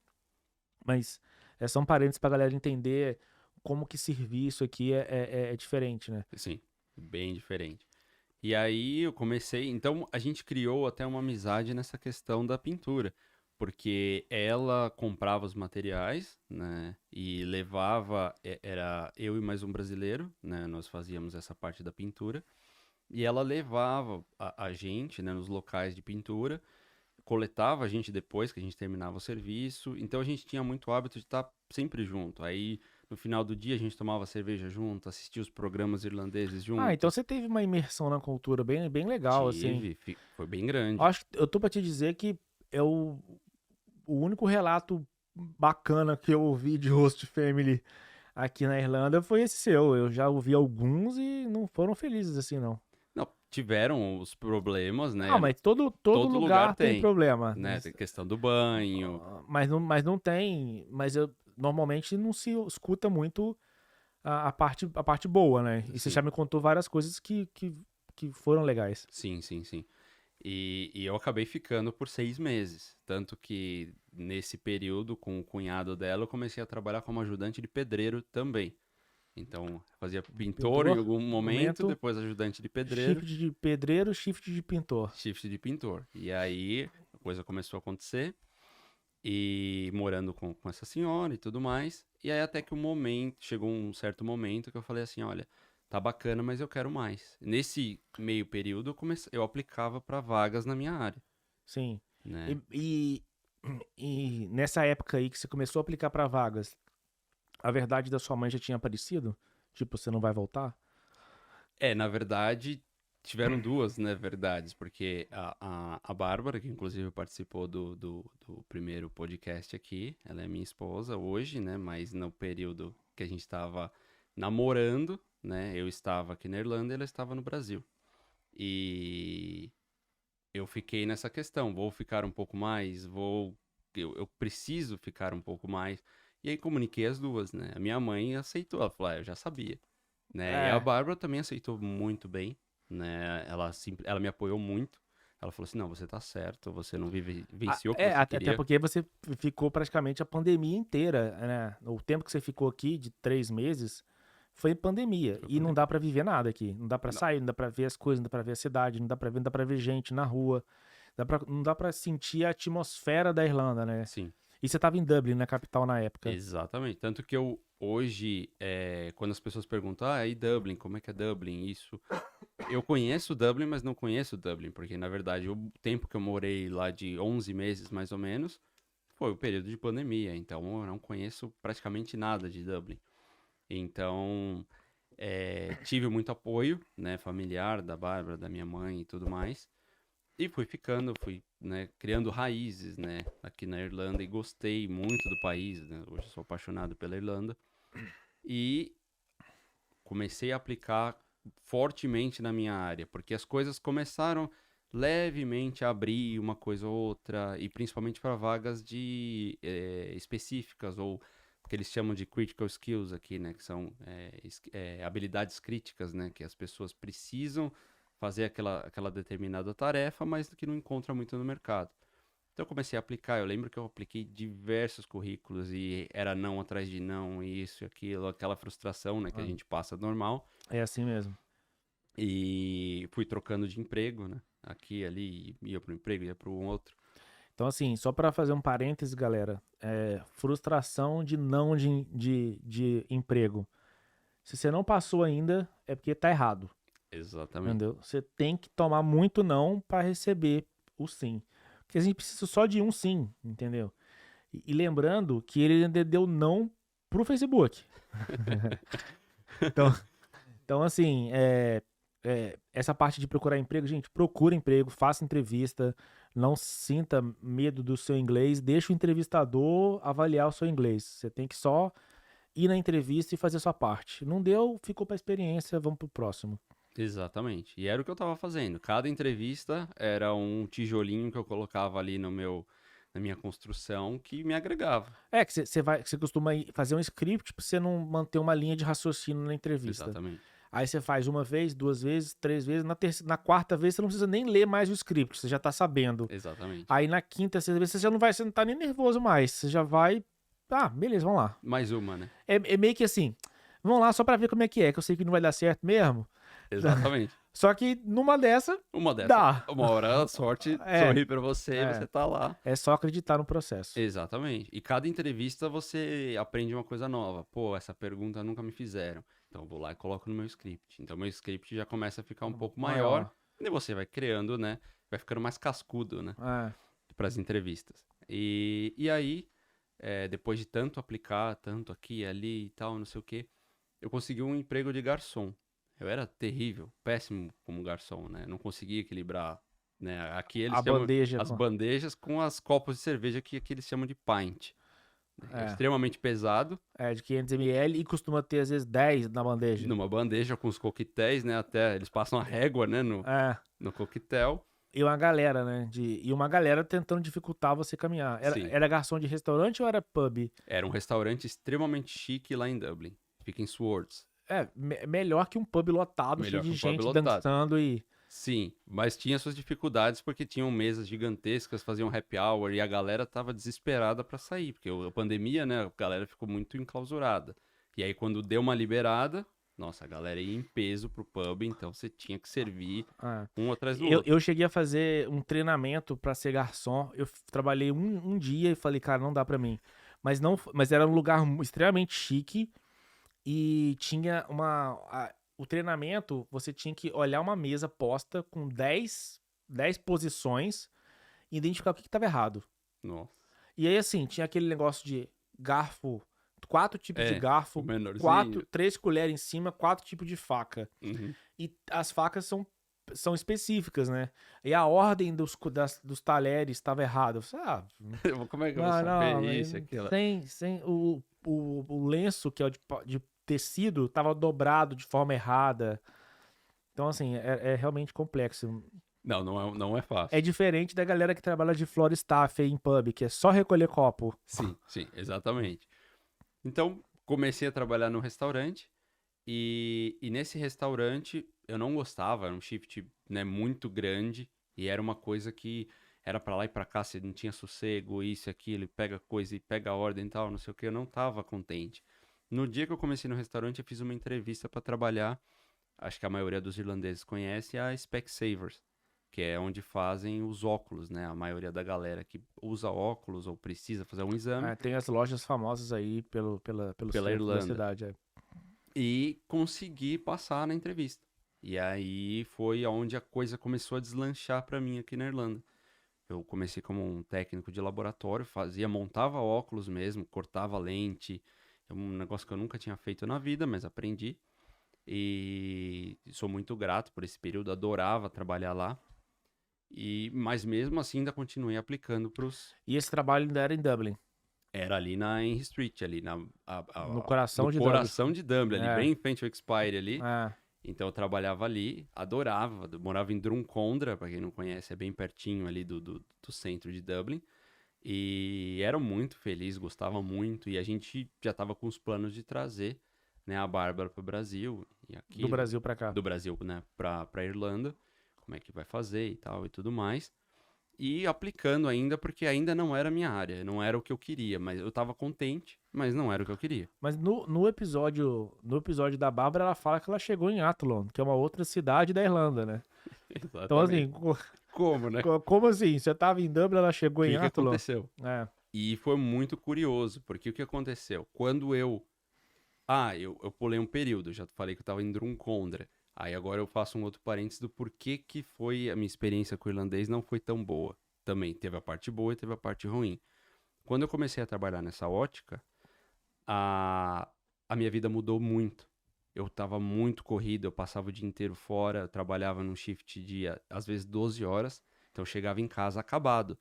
Mas são parênteses pra galera entender como que serviço aqui é diferente, né? Sim, bem diferente. E aí eu comecei. Então a gente criou até uma amizade nessa questão da pintura. Porque ela comprava os materiais, né? E levava. Era eu e mais um brasileiro, né? Nós fazíamos essa parte da pintura. E ela levava a gente, né, nos locais de pintura, coletava a gente depois que a gente terminava o serviço. Então a gente tinha muito hábito de estar sempre junto. Aí no final do dia a gente tomava cerveja junto, assistia os programas irlandeses Ah, então juntos. você teve uma imersão na cultura bem, bem legal, assim. Tive, foi bem grande. Acho que eu tô pra te dizer que é o único relato bacana que eu ouvi de host family aqui na Irlanda foi esse seu. Eu já ouvi alguns e não foram felizes assim, não. Não, tiveram os problemas, Ah, né? mas todo Todo lugar lugar tem tem, problema. né? Tem questão do banho. Mas não tem. Mas normalmente não se escuta muito a parte boa, né? E você já Sim, me contou várias coisas que foram legais. sim, sim, sim. E eu acabei ficando por 6 meses. Tanto que nesse período, com o cunhado dela, eu comecei a trabalhar como ajudante de pedreiro também. Então, fazia pintor em Pintor, algum momento, momento, depois ajudante de pedreiro, shift de pedreiro, shift de pintor. shift de pintor. E aí a coisa começou a acontecer. E morando com essa senhora e tudo mais. E aí até que um momento, chegou um certo momento que eu falei assim, olha, tá bacana, mas eu quero mais. Nesse meio período eu aplicava para vagas na minha área, Sim. né? E nessa época aí que você começou a aplicar pra vagas, a verdade da sua mãe já tinha aparecido? Tipo, você não vai voltar? Na verdade, tiveram duas, né, verdades, porque a Bárbara, que inclusive participou do primeiro podcast aqui, ela é minha esposa hoje, né, mas no período que a gente estava namorando, né, eu estava aqui na Irlanda e ela estava no Brasil. E eu fiquei nessa questão, vou ficar um pouco mais, eu preciso ficar um pouco mais. E aí comuniquei as duas, né? A minha mãe aceitou, ela falou, eu já sabia, né? E a É. Bárbara também aceitou muito bem, né? Ela me apoiou muito. Ela falou assim, não, você tá certo, você não venceu o que você Até queria. porque você ficou praticamente a pandemia inteira, né? O tempo que você ficou aqui, de 3 meses, foi pandemia. Foi E não pandemia. dá pra viver nada aqui. Não dá pra Não, sair, não dá pra ver as coisas, não dá pra ver a cidade, não dá pra ver gente na rua. Não dá pra sentir a atmosfera da Irlanda, né? sim. E você tava em Dublin, na capital, na época. Exatamente. Tanto que eu, hoje, quando as pessoas perguntam, e Dublin, como é que é Dublin? Isso. Eu conheço Dublin, mas não conheço Dublin, porque na verdade o tempo que eu morei lá de 11 meses mais ou menos foi o período de pandemia, então eu não conheço praticamente nada de Dublin. Então tive muito apoio, né, familiar da Bárbara, da minha mãe e tudo mais, e fui ficando, fui, né, criando raízes, né, aqui na Irlanda e gostei muito do país, né, hoje eu sou apaixonado pela Irlanda e comecei a aplicar fortemente na minha área, porque as coisas começaram levemente a abrir uma coisa ou outra, e principalmente para vagas de específicas, ou que eles chamam de critical skills aqui, né, que são habilidades críticas, né, que as pessoas precisam fazer aquela determinada tarefa, mas que não encontra muito no mercado. Então eu comecei a aplicar, eu lembro que eu apliquei diversos currículos e era não atrás de não, e isso e aquilo, aquela frustração, né, que a Ah, gente passa normal. é assim mesmo. E fui trocando de emprego, né? Aqui, ali, ia para um emprego, ia para um outro. Então, assim, só pra fazer um parêntese, galera, frustração de não de emprego. Se você não passou ainda, é porque tá errado. Exatamente. Entendeu? Você tem que tomar muito não para receber o sim. Porque a gente precisa só de um sim, entendeu? E lembrando que ele ainda deu não pro Facebook. Então, então assim, essa parte de procurar emprego, gente, procura emprego, faça entrevista, não sinta medo do seu inglês, deixa o entrevistador avaliar o seu inglês. Você tem que só ir na entrevista e fazer a sua parte. Não deu, ficou pra experiência, vamos pro próximo. Exatamente. E era o que eu tava fazendo. Cada entrevista era um tijolinho que eu colocava ali na minha construção que me agregava. Que você costuma fazer um script pra você não manter uma linha de raciocínio na entrevista. Exatamente. Aí você faz uma vez, duas vezes, três vezes, na quarta vez você não precisa nem ler mais o script, você já tá sabendo. Exatamente. Aí na quinta, sexta vez você não tá nem nervoso mais, você já vai, beleza, vamos lá. Mais uma, né? É meio que assim, vamos lá só pra ver como é que eu sei que não vai dar certo mesmo. Exatamente. Só que numa dessa, Uma dessa. dá. Uma hora a sorte sorri pra você e você tá lá. É só acreditar no processo. Exatamente. E cada entrevista você aprende uma coisa nova. Pô, essa pergunta nunca me fizeram. Então eu vou lá e coloco no meu script. Então meu script já começa a ficar um pouco maior. E você vai criando, né? Vai ficando mais cascudo, né? Para as entrevistas. E aí, depois de tanto aplicar, tanto aqui e ali e tal, não sei o quê, eu consegui um emprego de garçom. Eu era terrível, péssimo como garçom, né? Não conseguia equilibrar, né? Aqui eles chamam as bandejas com as copos de cerveja que aqui eles chamam de pint. É extremamente pesado. De 500 ml e costuma ter às vezes 10 na bandeja. Numa bandeja com os coquetéis, né? Até eles passam a régua, né? No coquetel. E uma galera, né? E uma galera tentando dificultar você caminhar. Era garçom de restaurante ou era pub? Era um restaurante extremamente chique lá em Dublin. Fica em Swords. Melhor que um pub lotado, cheio de gente dançando e... Sim, mas tinha suas dificuldades porque tinham mesas gigantescas, faziam happy hour e a galera tava desesperada pra sair, porque a pandemia, né, a galera ficou muito enclausurada. E aí quando deu uma liberada, nossa, a galera ia em peso pro pub, então você tinha que servir um atrás do outro. Eu cheguei a fazer um treinamento pra ser garçom, eu trabalhei um dia e falei, cara, não dá pra mim. Mas era um lugar extremamente chique e tinha o treinamento, você tinha que olhar uma mesa posta com 10 posições e identificar o que estava errado. Nossa. E aí, assim, tinha aquele negócio de garfo, 4 tipos de garfo, 3 colheres em cima, 4 tipos de faca. Uhum. E as facas são específicas, né? E a ordem dos talheres estava errada. Como é que eu vou saber isso? Aquilo? Sem o lenço, que é de tecido, estava dobrado de forma errada. Então, assim, é realmente complexo. Não é fácil. É diferente da galera que trabalha de floor staff aí em pub, que é só recolher copo. Sim, exatamente. Então, comecei a trabalhar no restaurante e nesse restaurante eu não gostava, era um shift, né, muito grande e era uma coisa que era pra lá e pra cá, você não tinha sossego, isso e aquilo, pega coisa e pega ordem e tal, não sei o que, eu não tava contente. No dia que eu comecei no restaurante, eu fiz uma entrevista para trabalhar, acho que a maioria dos irlandeses conhece, a Specsavers, que é onde fazem os óculos, né? A maioria da galera que usa óculos ou precisa fazer um exame. Tem as lojas famosas aí pela Irlanda. Da cidade. E consegui passar na entrevista. E aí foi onde a coisa começou a deslanchar para mim aqui na Irlanda. Eu comecei como um técnico de laboratório, montava óculos mesmo, cortava lente. É um negócio que eu nunca tinha feito na vida, mas aprendi. E sou muito grato por esse período, adorava trabalhar lá. Mas mesmo assim ainda continuei aplicando pros... E esse trabalho ainda era em Dublin? Era ali na Henry Street, ali no coração de Dublin, ali bem em frente ao Expire ali. É. Então eu trabalhava ali, adorava, morava em Drumcondra, pra quem não conhece, é bem pertinho ali do centro de Dublin. E era muito feliz, gostava muito, e a gente já estava com os planos de trazer, né, a Bárbara para o Brasil. E aqui, do Brasil para cá. Do Brasil, né, para Irlanda, como é que vai fazer e tal e tudo mais. E aplicando ainda, porque ainda não era a minha área, não era o que eu queria, mas eu estava contente, mas não era o que eu queria. Mas no episódio da Bárbara, ela fala que ela chegou em Athlone, que é uma outra cidade da Irlanda, né? Exatamente. Então, assim... Como, né? Como assim? Você tava em Dublin, ela chegou em Athlone? O que aconteceu? E foi muito curioso, porque o que aconteceu? Quando eu pulei um período, já falei que eu tava em Drumcondra. Aí agora eu faço um outro parênteses do porquê que foi a minha experiência com o irlandês não foi tão boa. Também teve a parte boa e teve a parte ruim. Quando eu comecei a trabalhar nessa ótica, a, a minha vida mudou muito. Eu tava muito corrido, eu passava o dia inteiro fora, eu trabalhava num shift de, às vezes, 12 horas. Então eu chegava em casa acabado,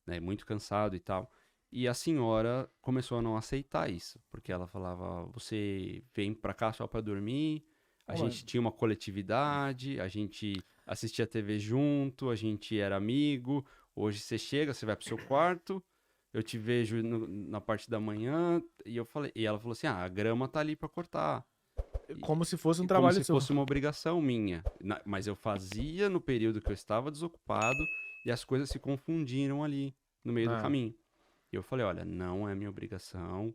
né? Muito cansado e tal. E a senhora começou a não aceitar isso, porque ela falava: você vem pra cá só pra dormir. A Olha, gente tinha uma coletividade, a gente assistia TV junto, a gente era amigo. Hoje você chega, você vai pro seu quarto, eu te vejo na parte da manhã, e ela falou assim: ah, a grama tá ali pra cortar. E, como se fosse um e como trabalho se seu. fosse uma obrigação minha. Mas eu fazia no período que eu estava desocupado e as coisas se confundiram ali no meio do Ah, caminho. E eu falei: olha, não é minha obrigação.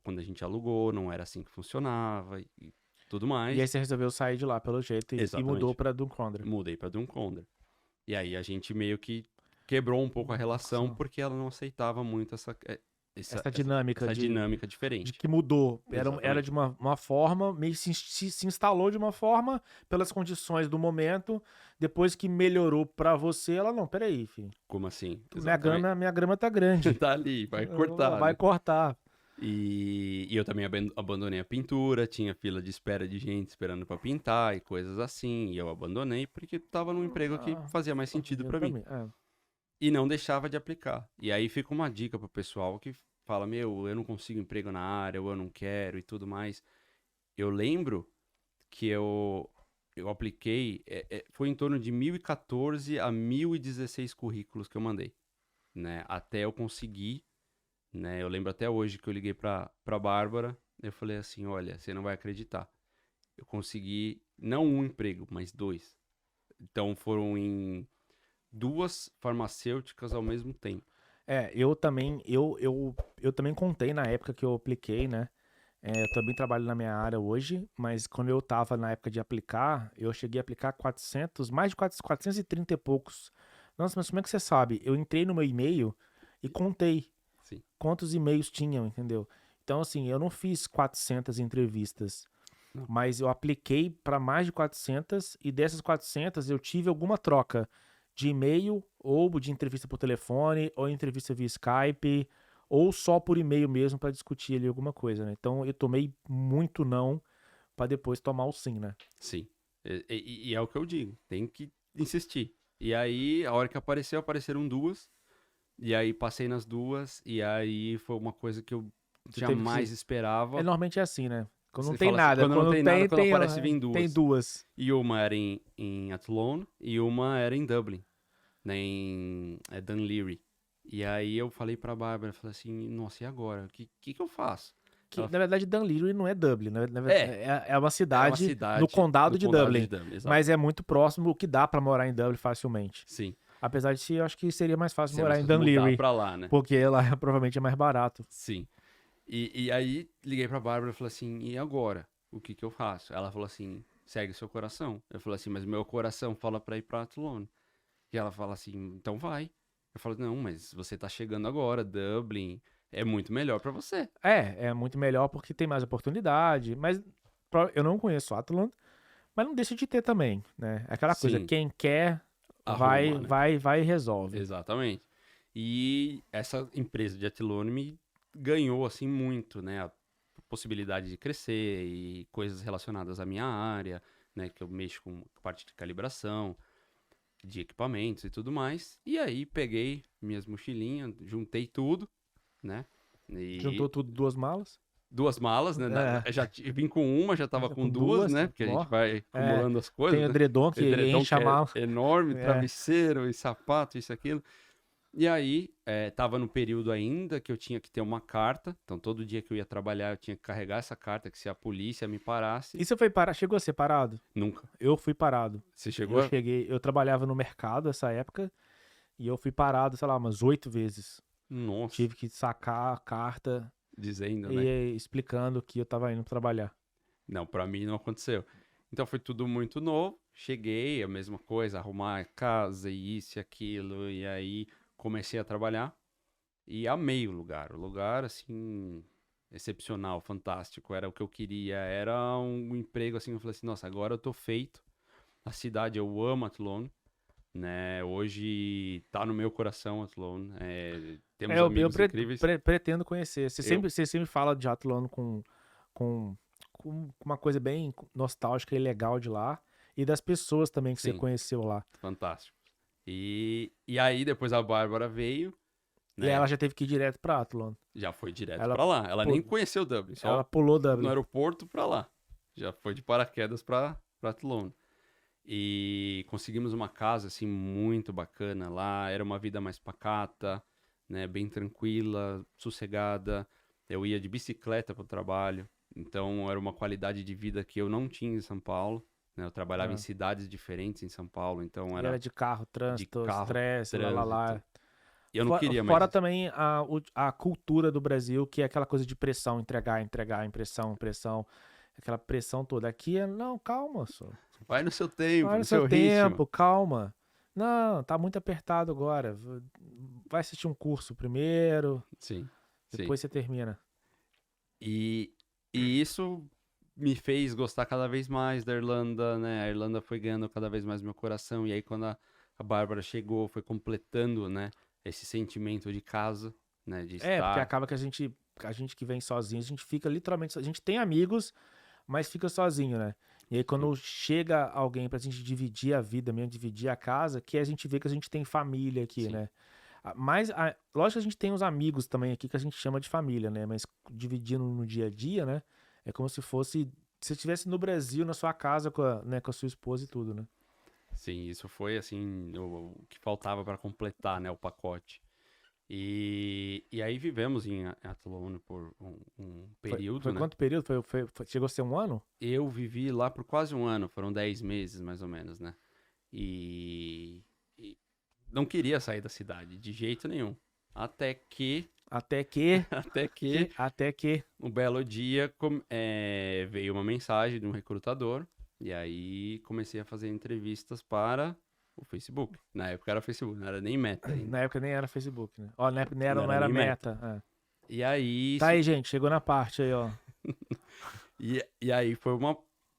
Quando a gente alugou, não era assim que funcionava e tudo e aí mais. você resolveu sair de lá, pelo jeito, e mudou Exatamente. pra Duncondra. Mudei para Duncondra. E aí a gente meio que quebrou um pouco a relação porque ela não aceitava muito essa, Essa essa, dinâmica essa dinâmica de diferente. que mudou. Era de Exatamente. uma forma, meio que se instalou de uma forma pelas condições do momento. Depois que melhorou pra você, ela, não, peraí, filho. Como assim? Minha Exatamente. minha grama tá grande. Tá ali, vai cortar, Vai né? cortar. E eu também abandonei a pintura, tinha fila de espera de gente esperando pra pintar e coisas assim. E eu abandonei porque tava num emprego que Ah, fazia mais sentido dinheiro pra pra mim. mim. É. E não deixava de aplicar. E aí fica uma dica pro pessoal que fala: meu, eu não consigo emprego na área, ou eu não quero e tudo mais. Eu lembro que eu apliquei, foi em torno de 1014 a 1016 currículos que eu mandei, né? Até eu conseguir, né? Eu lembro até hoje que eu liguei pra Bárbara, eu falei assim: olha, você não vai acreditar. Eu consegui não um emprego, mas dois. Então foram em duas farmacêuticas ao mesmo tempo. Eu também contei na época que eu apliquei, né? Eu também trabalho na minha área hoje, mas quando eu tava na época de aplicar, eu cheguei a aplicar 400, mais de 400, 430 e poucos. Nossa, mas como é que você sabe? Eu entrei no meu e-mail e contei Sim. quantos e-mails tinham, entendeu? Então, assim, eu não fiz 400 entrevistas, Não. mas eu apliquei para mais de 400 e dessas 400 eu tive alguma troca de e-mail ou de entrevista por telefone ou entrevista via Skype ou só por e-mail mesmo para discutir ali alguma coisa, né? Então eu tomei muito não para depois tomar o sim, né? Sim. E é o que eu digo, tem que insistir. E aí, a hora que apareceu, apareceram duas. E aí passei nas duas. E aí foi uma coisa que eu Você teve que jamais esperava. normalmente é assim, né? Quando não Você tem fala assim, nada, quando não quando tem nada, tem quando aparece, vem tem duas. duas. E uma era em Athlone e uma era em Dublin, né, em Dunleary. E aí eu falei pra Bárbara, falei assim: nossa, e agora? O que eu faço? Que, Ela, na verdade, Dunleary não é Dublin, né? é, É uma é uma cidade no cidade condado do de condado de Dublin, Dublin, exato. mas é muito próximo, o que dá pra morar em Dublin facilmente. Sim, Apesar de que eu acho que seria mais fácil você morar vai em mudar Dunleary, pra lá, né? porque lá provavelmente é mais barato. Sim. E aí liguei pra Bárbara e falei assim: e agora? O que que eu faço? Ela falou assim: segue seu coração. Eu falei assim: mas meu coração fala pra ir pra Athlone. E ela fala assim: então vai. Eu falo: não, mas você tá chegando agora, Dublin é muito melhor pra você. É muito melhor porque tem mais oportunidade, mas eu não conheço Atlant, mas não deixa de ter também, né? É aquela coisa, Sim, quem quer arruma, né? vai e resolve. Exatamente. E essa empresa de Athlone me ganhou assim muito, né? A possibilidade de crescer e coisas relacionadas à minha área, né? Que eu mexo com parte de calibração, de equipamentos e tudo mais. E aí peguei minhas mochilinhas, juntei tudo, né? Juntou E tudo duas malas. duas malas, né? É, Vim com uma, já tava com com duas, duas, né? Porque a ó. gente vai É, acumulando as tem coisas, o né? edredom que Edredom enche que a é mala. enorme, É. travesseiro e sapato, isso, aquilo. E aí, tava no período ainda que eu tinha que ter uma carta. Então, todo dia que eu ia trabalhar, eu tinha que carregar essa carta, que se a polícia me parasse, E você foi parar? Chegou a ser parado? nunca. Eu fui parado. Você chegou a... Eu trabalhava no mercado essa época e eu fui parado, sei lá, umas 8 vezes. Nossa, Tive que sacar a carta dizendo, e né? explicando que eu tava indo trabalhar. Não, pra mim não aconteceu. Então, foi tudo muito novo. Cheguei, a mesma coisa, arrumar a casa e isso e aquilo. E aí, comecei a trabalhar. E amei o lugar. O lugar, assim, excepcional, fantástico. Era o que eu queria. Era um emprego, assim, eu falei assim, nossa, agora eu tô feito. A cidade, eu amo Athlone. né? Hoje tá no meu coração, Athlone. É, Temos eu amigos incríveis. pretendo conhecer. Eu, Você sempre fala de Athlone com, com uma coisa bem nostálgica e legal de lá. E das pessoas também que você sim, conheceu lá. fantástico. E aí depois a Bárbara veio, E aí né? ela já teve que ir direto pra Athlone. Já foi direto Ela, pra lá. Ela nem pu- conheceu Dublin, ela só pulou no Dublin. aeroporto pra lá. Já foi de paraquedas pra Athlone. E conseguimos uma casa assim muito bacana lá. Era uma vida mais pacata, né? Bem tranquila, sossegada. Eu ia de bicicleta pro trabalho, então era uma qualidade de vida que eu não tinha em São Paulo, né? Eu trabalhava em Ah. cidades diferentes em São Paulo, então E era era de carro, de trânsito, carro, estresse, lá, lá, trânsito. lá. E eu não queria mais Fora isso. também a cultura do Brasil, que é aquela coisa de pressão, entregar, impressão, pressão, aquela pressão toda. Aqui é, não, calma, só. Vai no seu tempo, Vai no no seu seu ritmo. tempo, calma. Não, tá muito apertado agora. Vai assistir um curso primeiro, Sim, sim. depois você termina. E, e isso me fez gostar cada vez mais da Irlanda, né? A Irlanda foi ganhando cada vez mais meu coração. E aí, quando a Bárbara chegou, foi completando, né? Esse sentimento de casa, né? De É, porque estar. acaba que a gente que vem sozinho, a gente fica literalmente, a gente tem amigos, mas fica sozinho, né? E aí Sim, quando chega alguém pra gente dividir a vida mesmo, dividir a casa, que a gente vê que a gente tem família aqui, sim, né? Mas, lógico que a gente tem os amigos também aqui que a gente chama de família, né? Mas dividindo no dia a dia, né? É como se fosse, se você estivesse no Brasil, na sua casa, né, com a sua esposa e tudo, né? sim. Isso foi, assim, o que faltava para completar, né? O pacote. E aí vivemos em Athlone por um período, Foi né? quanto período? Chegou a ser um ano? Eu vivi lá por quase um ano, foram 10 meses mais ou menos, né? E não queria sair da cidade de jeito nenhum. Até que, Até que, até que até que. um belo dia veio uma mensagem de um recrutador e aí comecei a fazer entrevistas para o Facebook. Na época era Facebook, não era nem Meta ainda. Na época nem era Facebook, né? Ó, Não não era era nem Meta. Meta. É. E aí, Tá aí, gente, chegou na parte aí, ó. e aí foi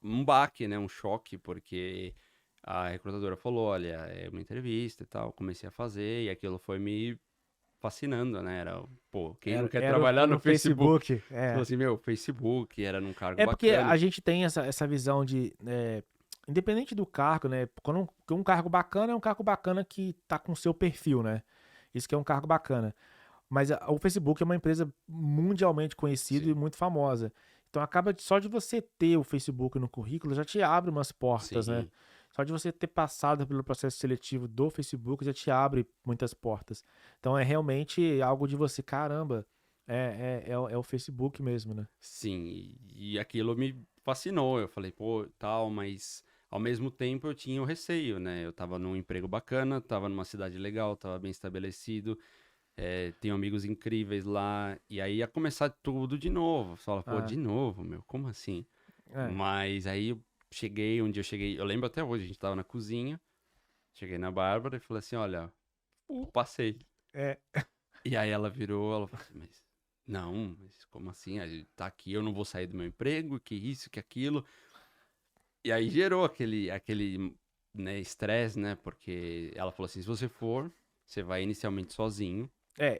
um baque, né? Um choque, porque a recrutadora falou, olha, é uma entrevista e tal. Comecei a fazer e aquilo foi me fascinando, né? Era, pô, quem não quer trabalhar Era no o Facebook? Facebook. Você falou É. assim, meu, Facebook era num cargo É porque bacana. a gente tem essa visão de. Independente do cargo, né? Quando um cargo bacana é um cargo bacana que tá com o seu perfil, né? Isso que é um cargo bacana. Mas o Facebook é uma empresa mundialmente conhecida e Sim, muito famosa. Então acaba só de você ter o Facebook no currículo já te abre umas portas, né? sim, Só de você ter passado pelo processo seletivo do Facebook já te abre muitas portas. Então é realmente algo de você, caramba, é o Facebook mesmo, né? sim. E aquilo me fascinou. Eu falei, pô, tal, mas ao mesmo tempo eu tinha o receio, né? Eu tava num emprego bacana, tava numa cidade legal, tava bem estabelecido. Tenho amigos incríveis lá, e aí ia começar tudo de novo. Você fala, pô, Ah, de novo, meu, como assim? é, Mas aí um dia eu cheguei, eu lembro até hoje, a gente tava na cozinha, cheguei na Bárbara e falei assim, olha, passei. é, E aí ela virou, ela falou assim, mas não, mas como assim? A gente tá aqui, eu não vou sair do meu emprego, que isso, que aquilo. E aí gerou aquele, né, estresse, né? Porque ela falou assim, se você for, você vai inicialmente sozinho.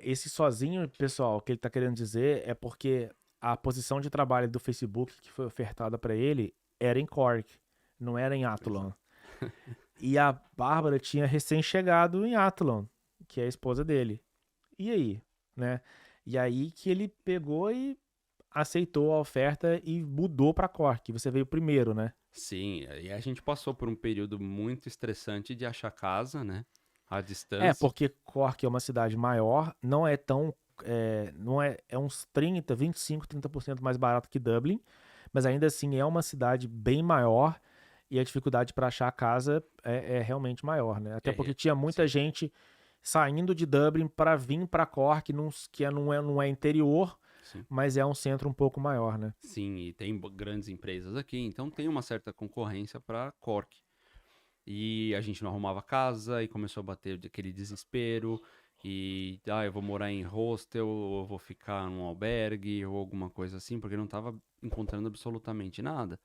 esse sozinho, pessoal, o que ele tá querendo dizer é porque a posição de trabalho do Facebook que foi ofertada para ele era em Cork, não era em Athlone. Exato. E a Bárbara tinha recém-chegado em Athlone, que é a esposa dele. E aí, né? E aí que ele pegou e aceitou a oferta e mudou para Cork. Você veio primeiro, né? Sim, e a gente passou por um período muito estressante de achar casa, né? À É, distância. porque Cork é uma cidade maior, não é tão. Não é, é uns 30% mais barato que Dublin, mas ainda assim é uma cidade bem maior e a dificuldade para achar casa é realmente maior, né? Até É, porque tinha muita sim, gente saindo de Dublin para vir para Cork, não é interior, sim. mas é um centro um pouco maior, né? Sim, e tem grandes empresas aqui, então tem uma certa concorrência para Cork. E a gente não arrumava casa e começou a bater aquele desespero. E, eu vou morar em hostel, ou eu vou ficar num albergue, ou alguma coisa assim, porque eu não tava encontrando absolutamente nada.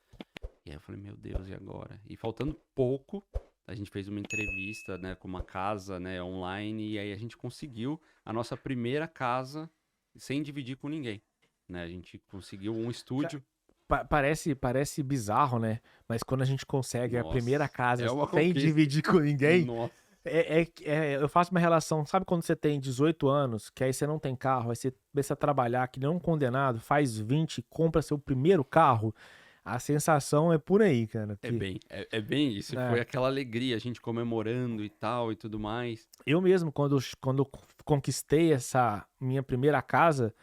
E aí eu falei, meu Deus, e agora? E faltando pouco, A gente fez uma entrevista, né, com uma casa, né, online, e aí a gente conseguiu a nossa primeira casa sem dividir com ninguém, né? A gente conseguiu um estúdio. Parece bizarro, né? Mas quando a gente consegue a primeira Nossa, casa é uma sem conquista. dividir com ninguém, Nossa, eu faço uma relação. Sabe quando você tem 18 anos, que aí você não tem carro, aí você começa a trabalhar que nem um condenado, faz 20, compra seu primeiro carro? A sensação é por aí, cara. é bem isso. Foi É, aquela alegria, a gente comemorando e tal e tudo mais. eu mesmo, quando eu conquistei essa minha primeira casa,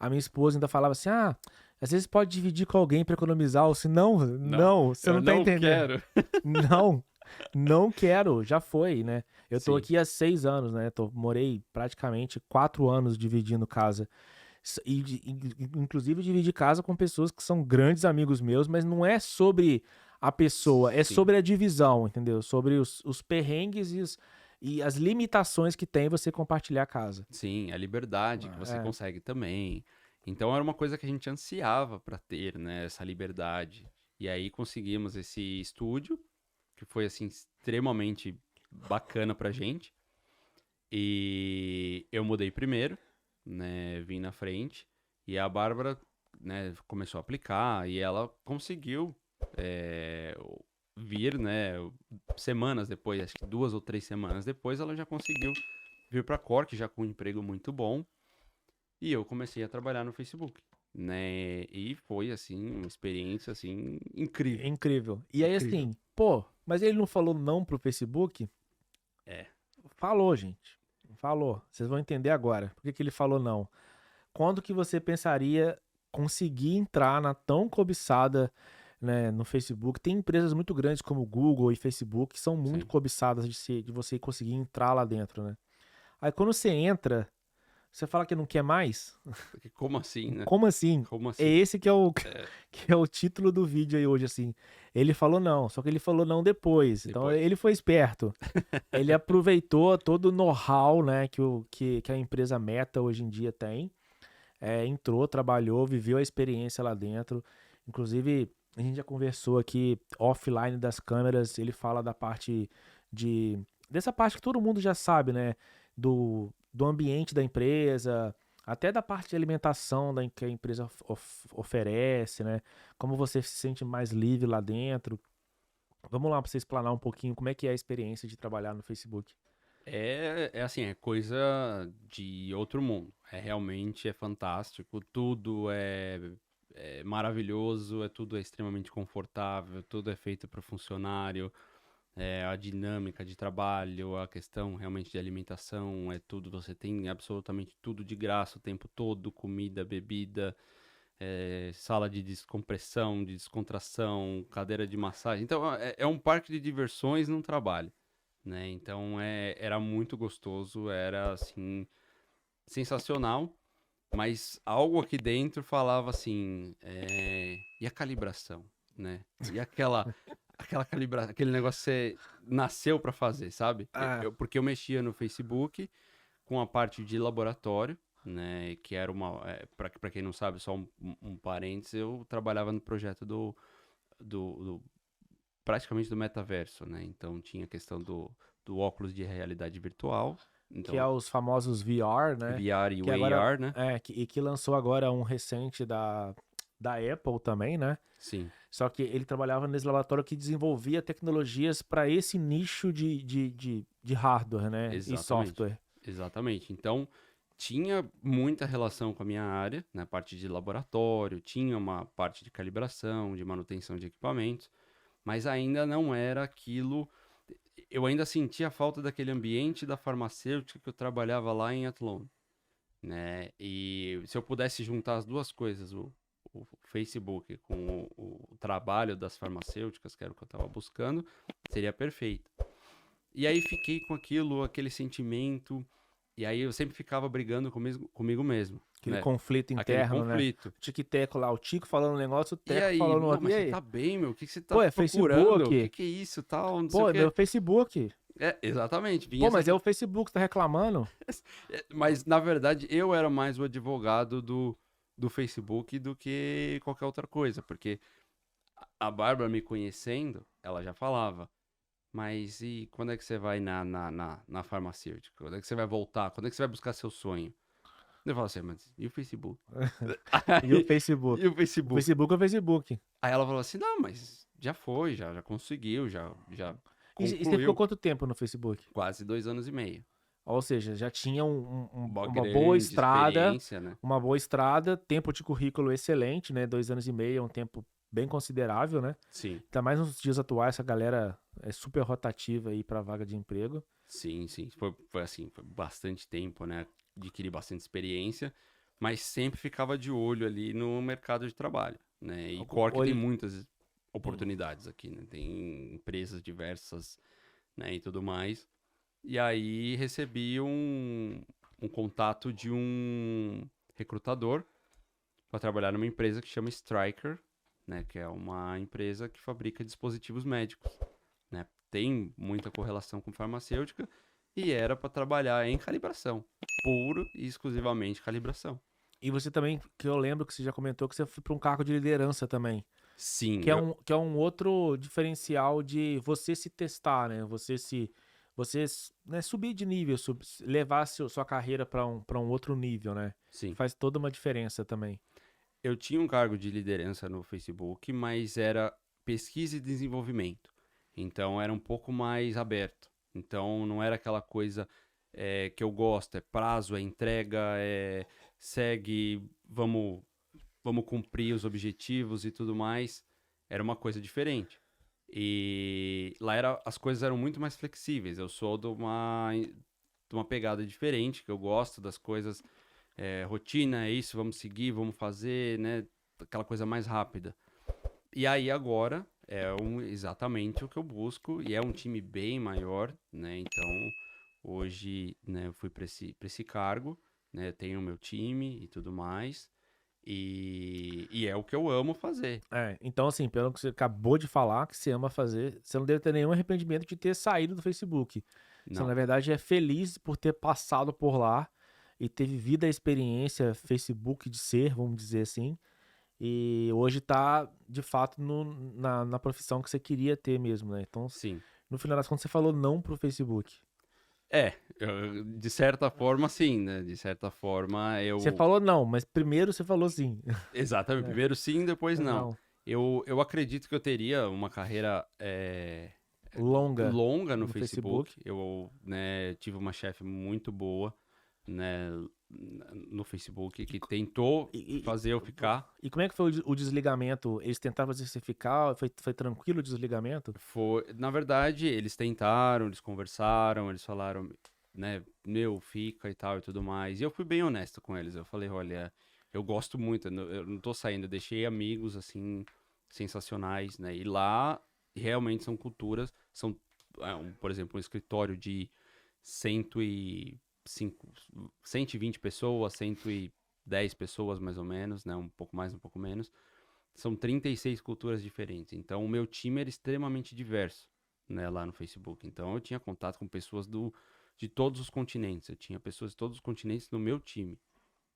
a minha esposa ainda falava assim: ah, às vezes pode dividir com alguém pra economizar, ou se não, Não, não, você eu não tá não entendendo. quero. Não, não quero, já foi, né? Eu tô Sim, aqui há 6 anos, né? Morei praticamente 4 anos dividindo casa. Inclusive, dividi casa com pessoas que são grandes amigos meus, mas não é sobre a pessoa, é sim, sobre a divisão, entendeu? Sobre os perrengues e as limitações que tem você compartilhar a casa. sim, a liberdade que você É, consegue também. Então era uma coisa que a gente ansiava para ter, né, essa liberdade. E aí conseguimos esse estúdio, que foi assim extremamente bacana pra gente. E eu mudei primeiro, né, vim na frente, e a Bárbara, né, começou a aplicar e ela conseguiu é, vir, né, semanas depois, acho que 2 ou 3 semanas depois, ela já conseguiu vir para Cork já com um emprego muito bom, e eu comecei a trabalhar no Facebook, né, e foi assim uma experiência assim é incrível, incrível. E aí, incrível. assim, pô, mas ele não falou não pro Facebook? É, Falou, gente. Falou. Vocês vão entender agora. Por que que ele falou não? Quando que você pensaria conseguir entrar na tão cobiçada, né, no Facebook? Tem empresas muito grandes como Google e Facebook que são muito sim. cobiçadas de você conseguir entrar lá dentro, né? Aí quando você entra, você fala que não quer mais? Porque como assim, né? Como assim? Como É assim? esse que é o, É, que é o título do vídeo aí hoje, assim. Ele falou não, só que ele falou não depois. Então depois. ele foi esperto. Ele aproveitou todo o know-how, né, que a empresa Meta hoje em dia tem. Entrou, trabalhou, viveu a experiência lá dentro. Inclusive, a gente já conversou aqui offline das câmeras. Ele fala da parte de. Dessa parte que todo mundo já sabe, né? Do ambiente da empresa, até da parte de alimentação que a empresa oferece, né? Como você se sente mais livre lá dentro. Vamos lá para você explanar um pouquinho como é que é a experiência de trabalhar no Facebook. É assim, é coisa de outro mundo. É realmente é fantástico. Tudo é maravilhoso, tudo é extremamente confortável, tudo é feito para o funcionário. A dinâmica de trabalho, a questão realmente de alimentação, é tudo. Você tem absolutamente tudo de graça o tempo todo, comida, bebida, sala de descompressão, de descontração, cadeira de massagem. Então é um parque de diversões num trabalho, né? Então era muito gostoso, era assim sensacional, mas algo aqui dentro falava assim, e a calibração, né? E aquela calibração, aquele negócio que você nasceu para fazer, sabe? Ah, Porque eu mexia no Facebook com a parte de laboratório, né? Que era para quem não sabe, só um parênteses, eu trabalhava no projeto do praticamente do metaverso, né? Então tinha a questão do óculos de realidade virtual, que é então os famosos VR, né? VR e Que o agora AR, né? e que lançou agora um recente da Apple também, né? Sim, Só que ele trabalhava nesse laboratório que desenvolvia tecnologias para esse nicho de hardware, né? E exatamente. software. Exatamente. Então, tinha muita relação com a minha área, na parte de laboratório, tinha uma parte de calibração, de manutenção de equipamentos, mas ainda não era aquilo. Eu ainda sentia falta daquele ambiente da farmacêutica que eu trabalhava lá em Athlone, né? E se eu pudesse juntar as duas coisas, o Facebook com o trabalho das farmacêuticas, que era o que eu estava buscando, seria perfeito. E aí fiquei com aquilo, aquele sentimento, e aí eu sempre ficava brigando comigo mesmo, Aquele né? conflito Aquele interno, né? conflito. O Tico-Teco lá, o Tico falando um negócio, o E Teco aí, falando não, outro. E mas você aí? tá bem, meu? O que você tá Pô, é procurando? O Facebook. que é isso, tal, não sei Pô, o é meu quê. Facebook. Exatamente, vinha Pô, essa... mas é o Facebook que tá reclamando? Mas, na verdade, eu era mais o advogado do Facebook do que qualquer outra coisa, porque a Bárbara me conhecendo, ela já falava, mas e quando é que você vai na farmacêutica? Quando é que você vai voltar? Quando é que você vai buscar seu sonho? Eu falo assim, mas e o Facebook? E o Aí, Facebook? e o O Facebook? Facebook é o Facebook. Aí ela falou assim, não, mas já foi, já conseguiu, já E você ficou concluiu. quanto tempo no Facebook? Quase 2 anos e meio. Ou seja, já tinha Uma uma boa grande estrada, experiência, né? tempo de currículo excelente, né? 2 anos e meio é um tempo bem considerável, né? Sim, Ainda mais nos dias atuais, essa galera é super rotativa aí para vaga de emprego. sim. Foi assim, foi bastante tempo, né? Adquiri bastante experiência, mas sempre ficava de olho ali no mercado de trabalho, né? E Cork tem Olhe- muitas oportunidades aqui, né? Tem empresas diversas, né? E tudo mais. E aí recebi um contato de um recrutador para trabalhar numa empresa que chama Stryker, né? Que é uma empresa que fabrica dispositivos médicos, né? Tem muita correlação com farmacêutica e era para trabalhar em calibração, puro e exclusivamente calibração. E você também, que eu lembro que você já comentou que você foi para um cargo de liderança também. Sim, Que é um outro diferencial de você se testar, né? Você né, subir de nível, levar sua carreira para um outro nível, né? sim. Faz toda uma diferença também. Eu tinha um cargo de liderança no Facebook, mas era pesquisa e desenvolvimento. Então era um pouco mais aberto. Então não era aquela coisa que eu gosto, é prazo, é entrega, é segue, vamos cumprir os objetivos e tudo mais. Era uma coisa diferente. E lá as coisas eram muito mais flexíveis. Eu sou de uma pegada diferente, que eu gosto das coisas rotina, é isso, vamos seguir, vamos fazer, né? Aquela coisa mais rápida. E aí agora exatamente o que eu busco e é um time bem maior, né? Então hoje, né, eu fui para esse cargo, né? Tenho o meu time e tudo mais. E é o que eu amo fazer. Então, assim, pelo que você acabou de falar, que você ama fazer, você não deve ter nenhum arrependimento de ter saído do Facebook. Você, Não, na verdade, é feliz por ter passado por lá e ter vivido a experiência Facebook de ser, vamos dizer assim. E hoje tá, de fato, na profissão que você queria ter mesmo, né? Então, sim. no final das contas, você falou não pro Facebook. De certa forma, sim, né? De certa forma, Você eu. falou não, mas primeiro você falou sim. Exatamente. Primeiro sim, depois não. Não. Eu acredito que eu teria uma carreira Longa longa no no Facebook. Facebook. Eu, né, tive uma chefe muito boa, né, no Facebook que tentou E, fazer eu ficar. e como é que foi o desligamento? Eles tentaram fazer você ficar? Foi tranquilo o desligamento? Na verdade, eles tentaram, eles conversaram, eles falaram, né, meu, fica e tal e tudo mais. E eu fui bem honesto com eles. Eu falei, olha, eu gosto muito, eu não tô saindo, eu deixei amigos assim sensacionais, né? E lá realmente são culturas, por exemplo, um escritório de 105, 120 pessoas, 110 pessoas mais ou menos, né? Um pouco mais, um pouco menos. São 36 culturas diferentes. Então, o meu time era extremamente diverso, né, lá no Facebook. Então, eu tinha contato com pessoas de todos os continentes. Eu tinha pessoas de todos os continentes no meu time.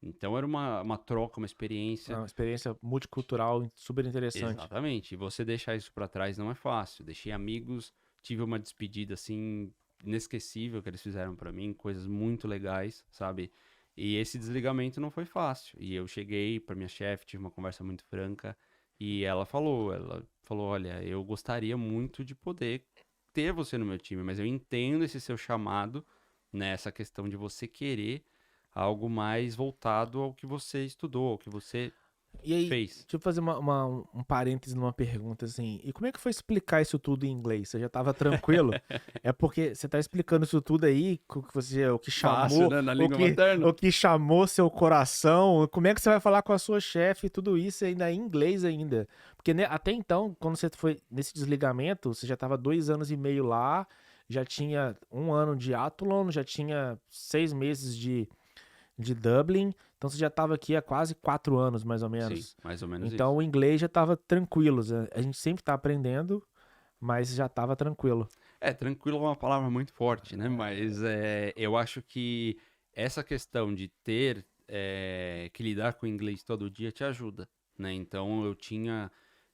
Então, era uma troca, uma É experiência. uma experiência multicultural super interessante. Exatamente. E você deixar isso para trás não é fácil. Deixei amigos, tive uma despedida assim inesquecível que eles fizeram para mim, coisas muito legais, sabe? E esse desligamento não foi fácil. E eu cheguei para minha chefe, tive uma conversa muito franca e ela falou, olha, eu gostaria muito de poder ter você no meu time, mas eu entendo esse seu chamado, nessa questão de você querer algo mais voltado ao que você estudou, ao que você E aí, fez. deixa eu fazer um parêntese numa pergunta assim. E como é que foi explicar isso tudo em inglês? Você já estava tranquilo? É porque você tá explicando isso tudo aí, o que Fácil, chamou, né? Na língua o materna. que chamou seu coração. Como é que você vai falar com a sua chefe e tudo isso ainda em inglês ainda? Porque né, até então, quando você foi nesse desligamento, você já estava 2 anos e meio lá, já tinha 1 ano de Athlon, já tinha 6 meses de Dublin. Então você já estava aqui há quase 4 anos, mais ou Sim, menos. mais ou menos Então isso. o inglês já estava tranquilo. A gente sempre está aprendendo, mas já estava tranquilo. Tranquilo é uma palavra muito forte, né? Mas eu acho que essa questão de ter que lidar com o inglês todo dia te ajuda, né? Então eu tinha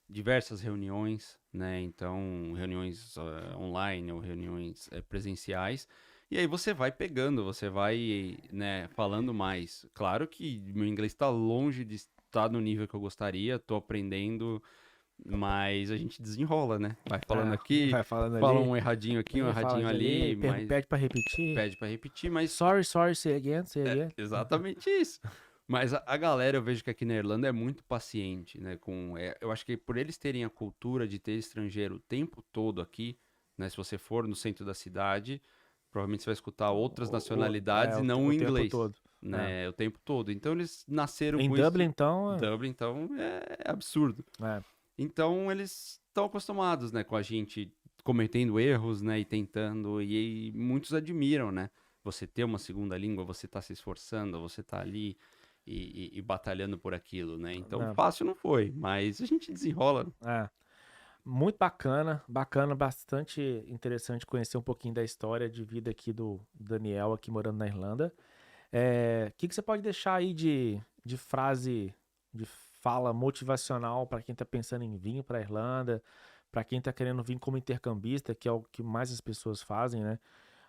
diversas reuniões, né? Então, reuniões online ou reuniões presenciais. E aí você vai pegando, você vai, né, falando mais. Claro que meu inglês está longe de estar no nível que eu gostaria, tô aprendendo, mas a gente desenrola, né? Vai falando aqui, Vai falando fala ali, um erradinho aqui, um fala erradinho de ali, ali, mas pede pra repetir. pede para repetir, mas Sorry, sorry, say again, say é again. exatamente isso. Mas a galera, eu vejo que aqui na Irlanda é muito paciente, né? Eu acho que por eles terem a cultura de ter estrangeiro o tempo todo aqui, né? Se você for no centro da cidade, provavelmente você vai escutar outras nacionalidades e não o O tempo inglês, todo. É. né? O tempo todo. Então eles nasceram Em com Dublin, isso. então, Dublin, então, é absurdo. é, Então eles estão acostumados, né, com a gente cometendo erros, né, e tentando, e muitos admiram, né? Você ter uma segunda língua, você tá se esforçando, você tá ali e batalhando por aquilo, né? Então é, fácil não foi, mas a gente desenrola. é. Muito bacana, bacana, bastante interessante conhecer um pouquinho da história de vida aqui do Daniel, aqui morando na Irlanda. Que você pode deixar aí de frase, de fala motivacional para quem está pensando em vir para a Irlanda, para quem está querendo vir como intercambista, que é o que mais as pessoas fazem, né?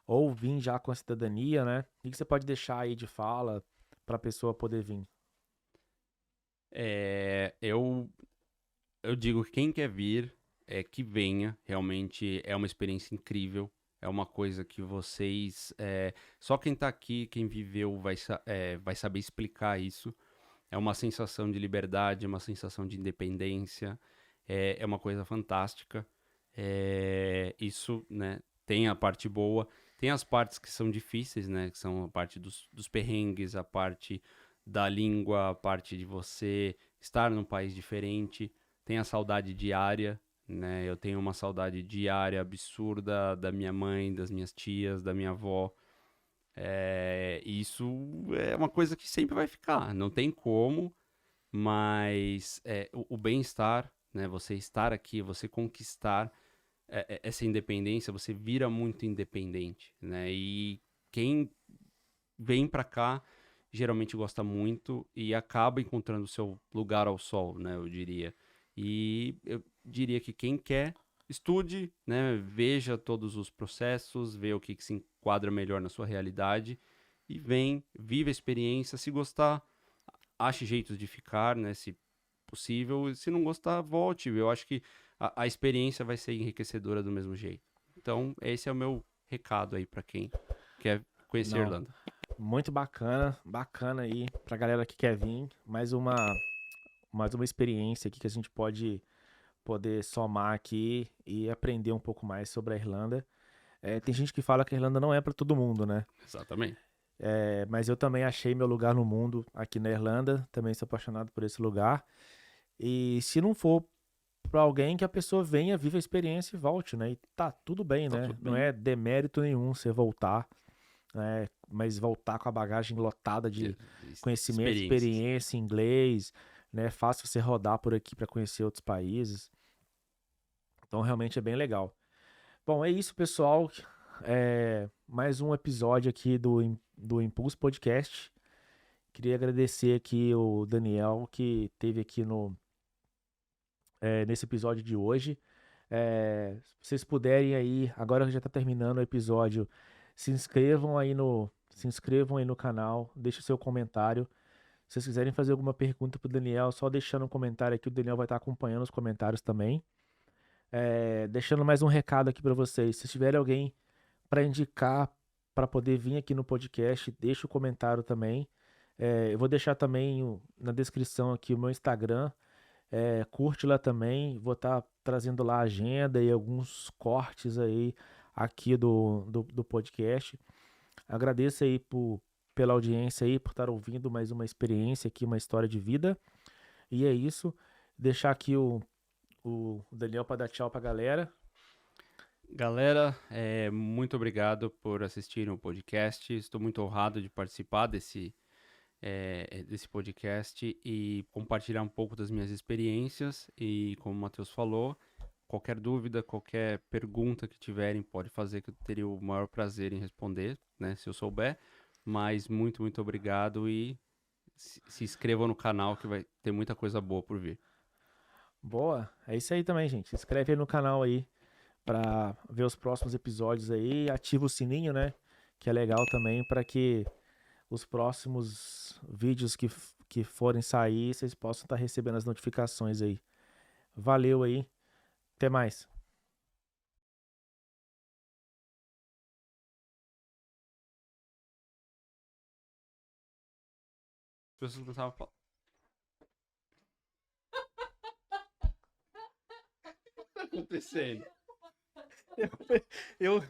Ou vir já com a cidadania, né? O que você pode deixar aí de fala para a pessoa poder vir? Eu digo que quem quer vir, que venha, realmente é uma experiência incrível. É uma coisa que só quem tá aqui, quem viveu, vai saber explicar isso. É uma sensação de liberdade, é uma sensação de independência, é uma coisa fantástica. Isso, né, tem a parte boa, tem as partes que são difíceis, né, que são a parte dos perrengues, a parte da língua, a parte de você estar num país diferente, tem a saudade diária, né, eu tenho uma saudade diária absurda da minha mãe, das minhas tias, da minha avó. Isso é uma coisa que sempre vai ficar, não tem como, mas o bem-estar, né? Você estar aqui, você conquistar essa independência, você vira muito independente, né? E quem vem pra cá geralmente gosta muito e acaba encontrando o seu lugar ao sol, né? Eu diria. E eu diria que quem quer, estude, né? Veja todos os processos, vê o que se enquadra melhor na sua realidade e vem, vive a experiência. Se gostar, ache jeitos de ficar, né? Se possível. E se não gostar, volte. Eu acho que a experiência vai ser enriquecedora do mesmo jeito. Então, esse é o meu recado aí pra quem quer conhecer a Não, Irlanda. muito bacana, bacana aí pra galera que quer vir. Mais uma experiência aqui que a gente pode poder somar aqui e aprender um pouco mais sobre a Irlanda. Tem gente que fala que a Irlanda não é para todo mundo, né? Exatamente. Mas eu também achei meu lugar no mundo aqui na Irlanda. Também sou apaixonado por esse lugar. E se não for para alguém, que a pessoa venha, viva a experiência e volte, né? E tá tudo bem, Tá né? tudo Não bem. é demérito nenhum você voltar, né? Mas voltar com a bagagem lotada de conhecimento, Experiências. experiência, inglês, né? É fácil você rodar por aqui para conhecer outros países. Então realmente é bem legal. Bom, é isso, pessoal. Mais um episódio aqui do Impulso Podcast. Queria agradecer aqui o Daniel que teve aqui nesse episódio de hoje. Se vocês puderem aí, agora que já está terminando o episódio, se inscrevam aí no canal, deixe o seu comentário. Se vocês quiserem fazer alguma pergunta pro Daniel, só deixando um comentário aqui, o Daniel vai estar acompanhando os comentários também. Deixando mais um recado aqui para vocês. Se tiver alguém para indicar para poder vir aqui no podcast, deixa o comentário também. Eu vou deixar também na descrição aqui o meu Instagram. Curte lá também. Vou estar trazendo lá a agenda e alguns cortes aí aqui do podcast. Agradeço aí pela audiência aí, por estar ouvindo mais uma experiência aqui, uma história de vida. E é isso. Deixar aqui o Daniel para dar tchau pra galera. Galera, muito obrigado por assistirem o podcast. Estou muito honrado de participar desse podcast e compartilhar um pouco das minhas experiências. E como o Matheus falou, qualquer dúvida, qualquer pergunta que tiverem, pode fazer, que eu teria o maior prazer em responder, né, se eu souber. Mas muito, muito obrigado e se inscrevam no canal que vai ter muita coisa boa por vir. Boa. É isso aí também, gente. Se inscreve aí no canal aí pra ver os próximos episódios aí. Ativa o sininho, né? Que é legal também para que os próximos vídeos que forem sair, vocês possam estar recebendo as notificações aí. Valeu aí. Até mais. As pessoas começavam a falar. O que tá acontecendo? Eu,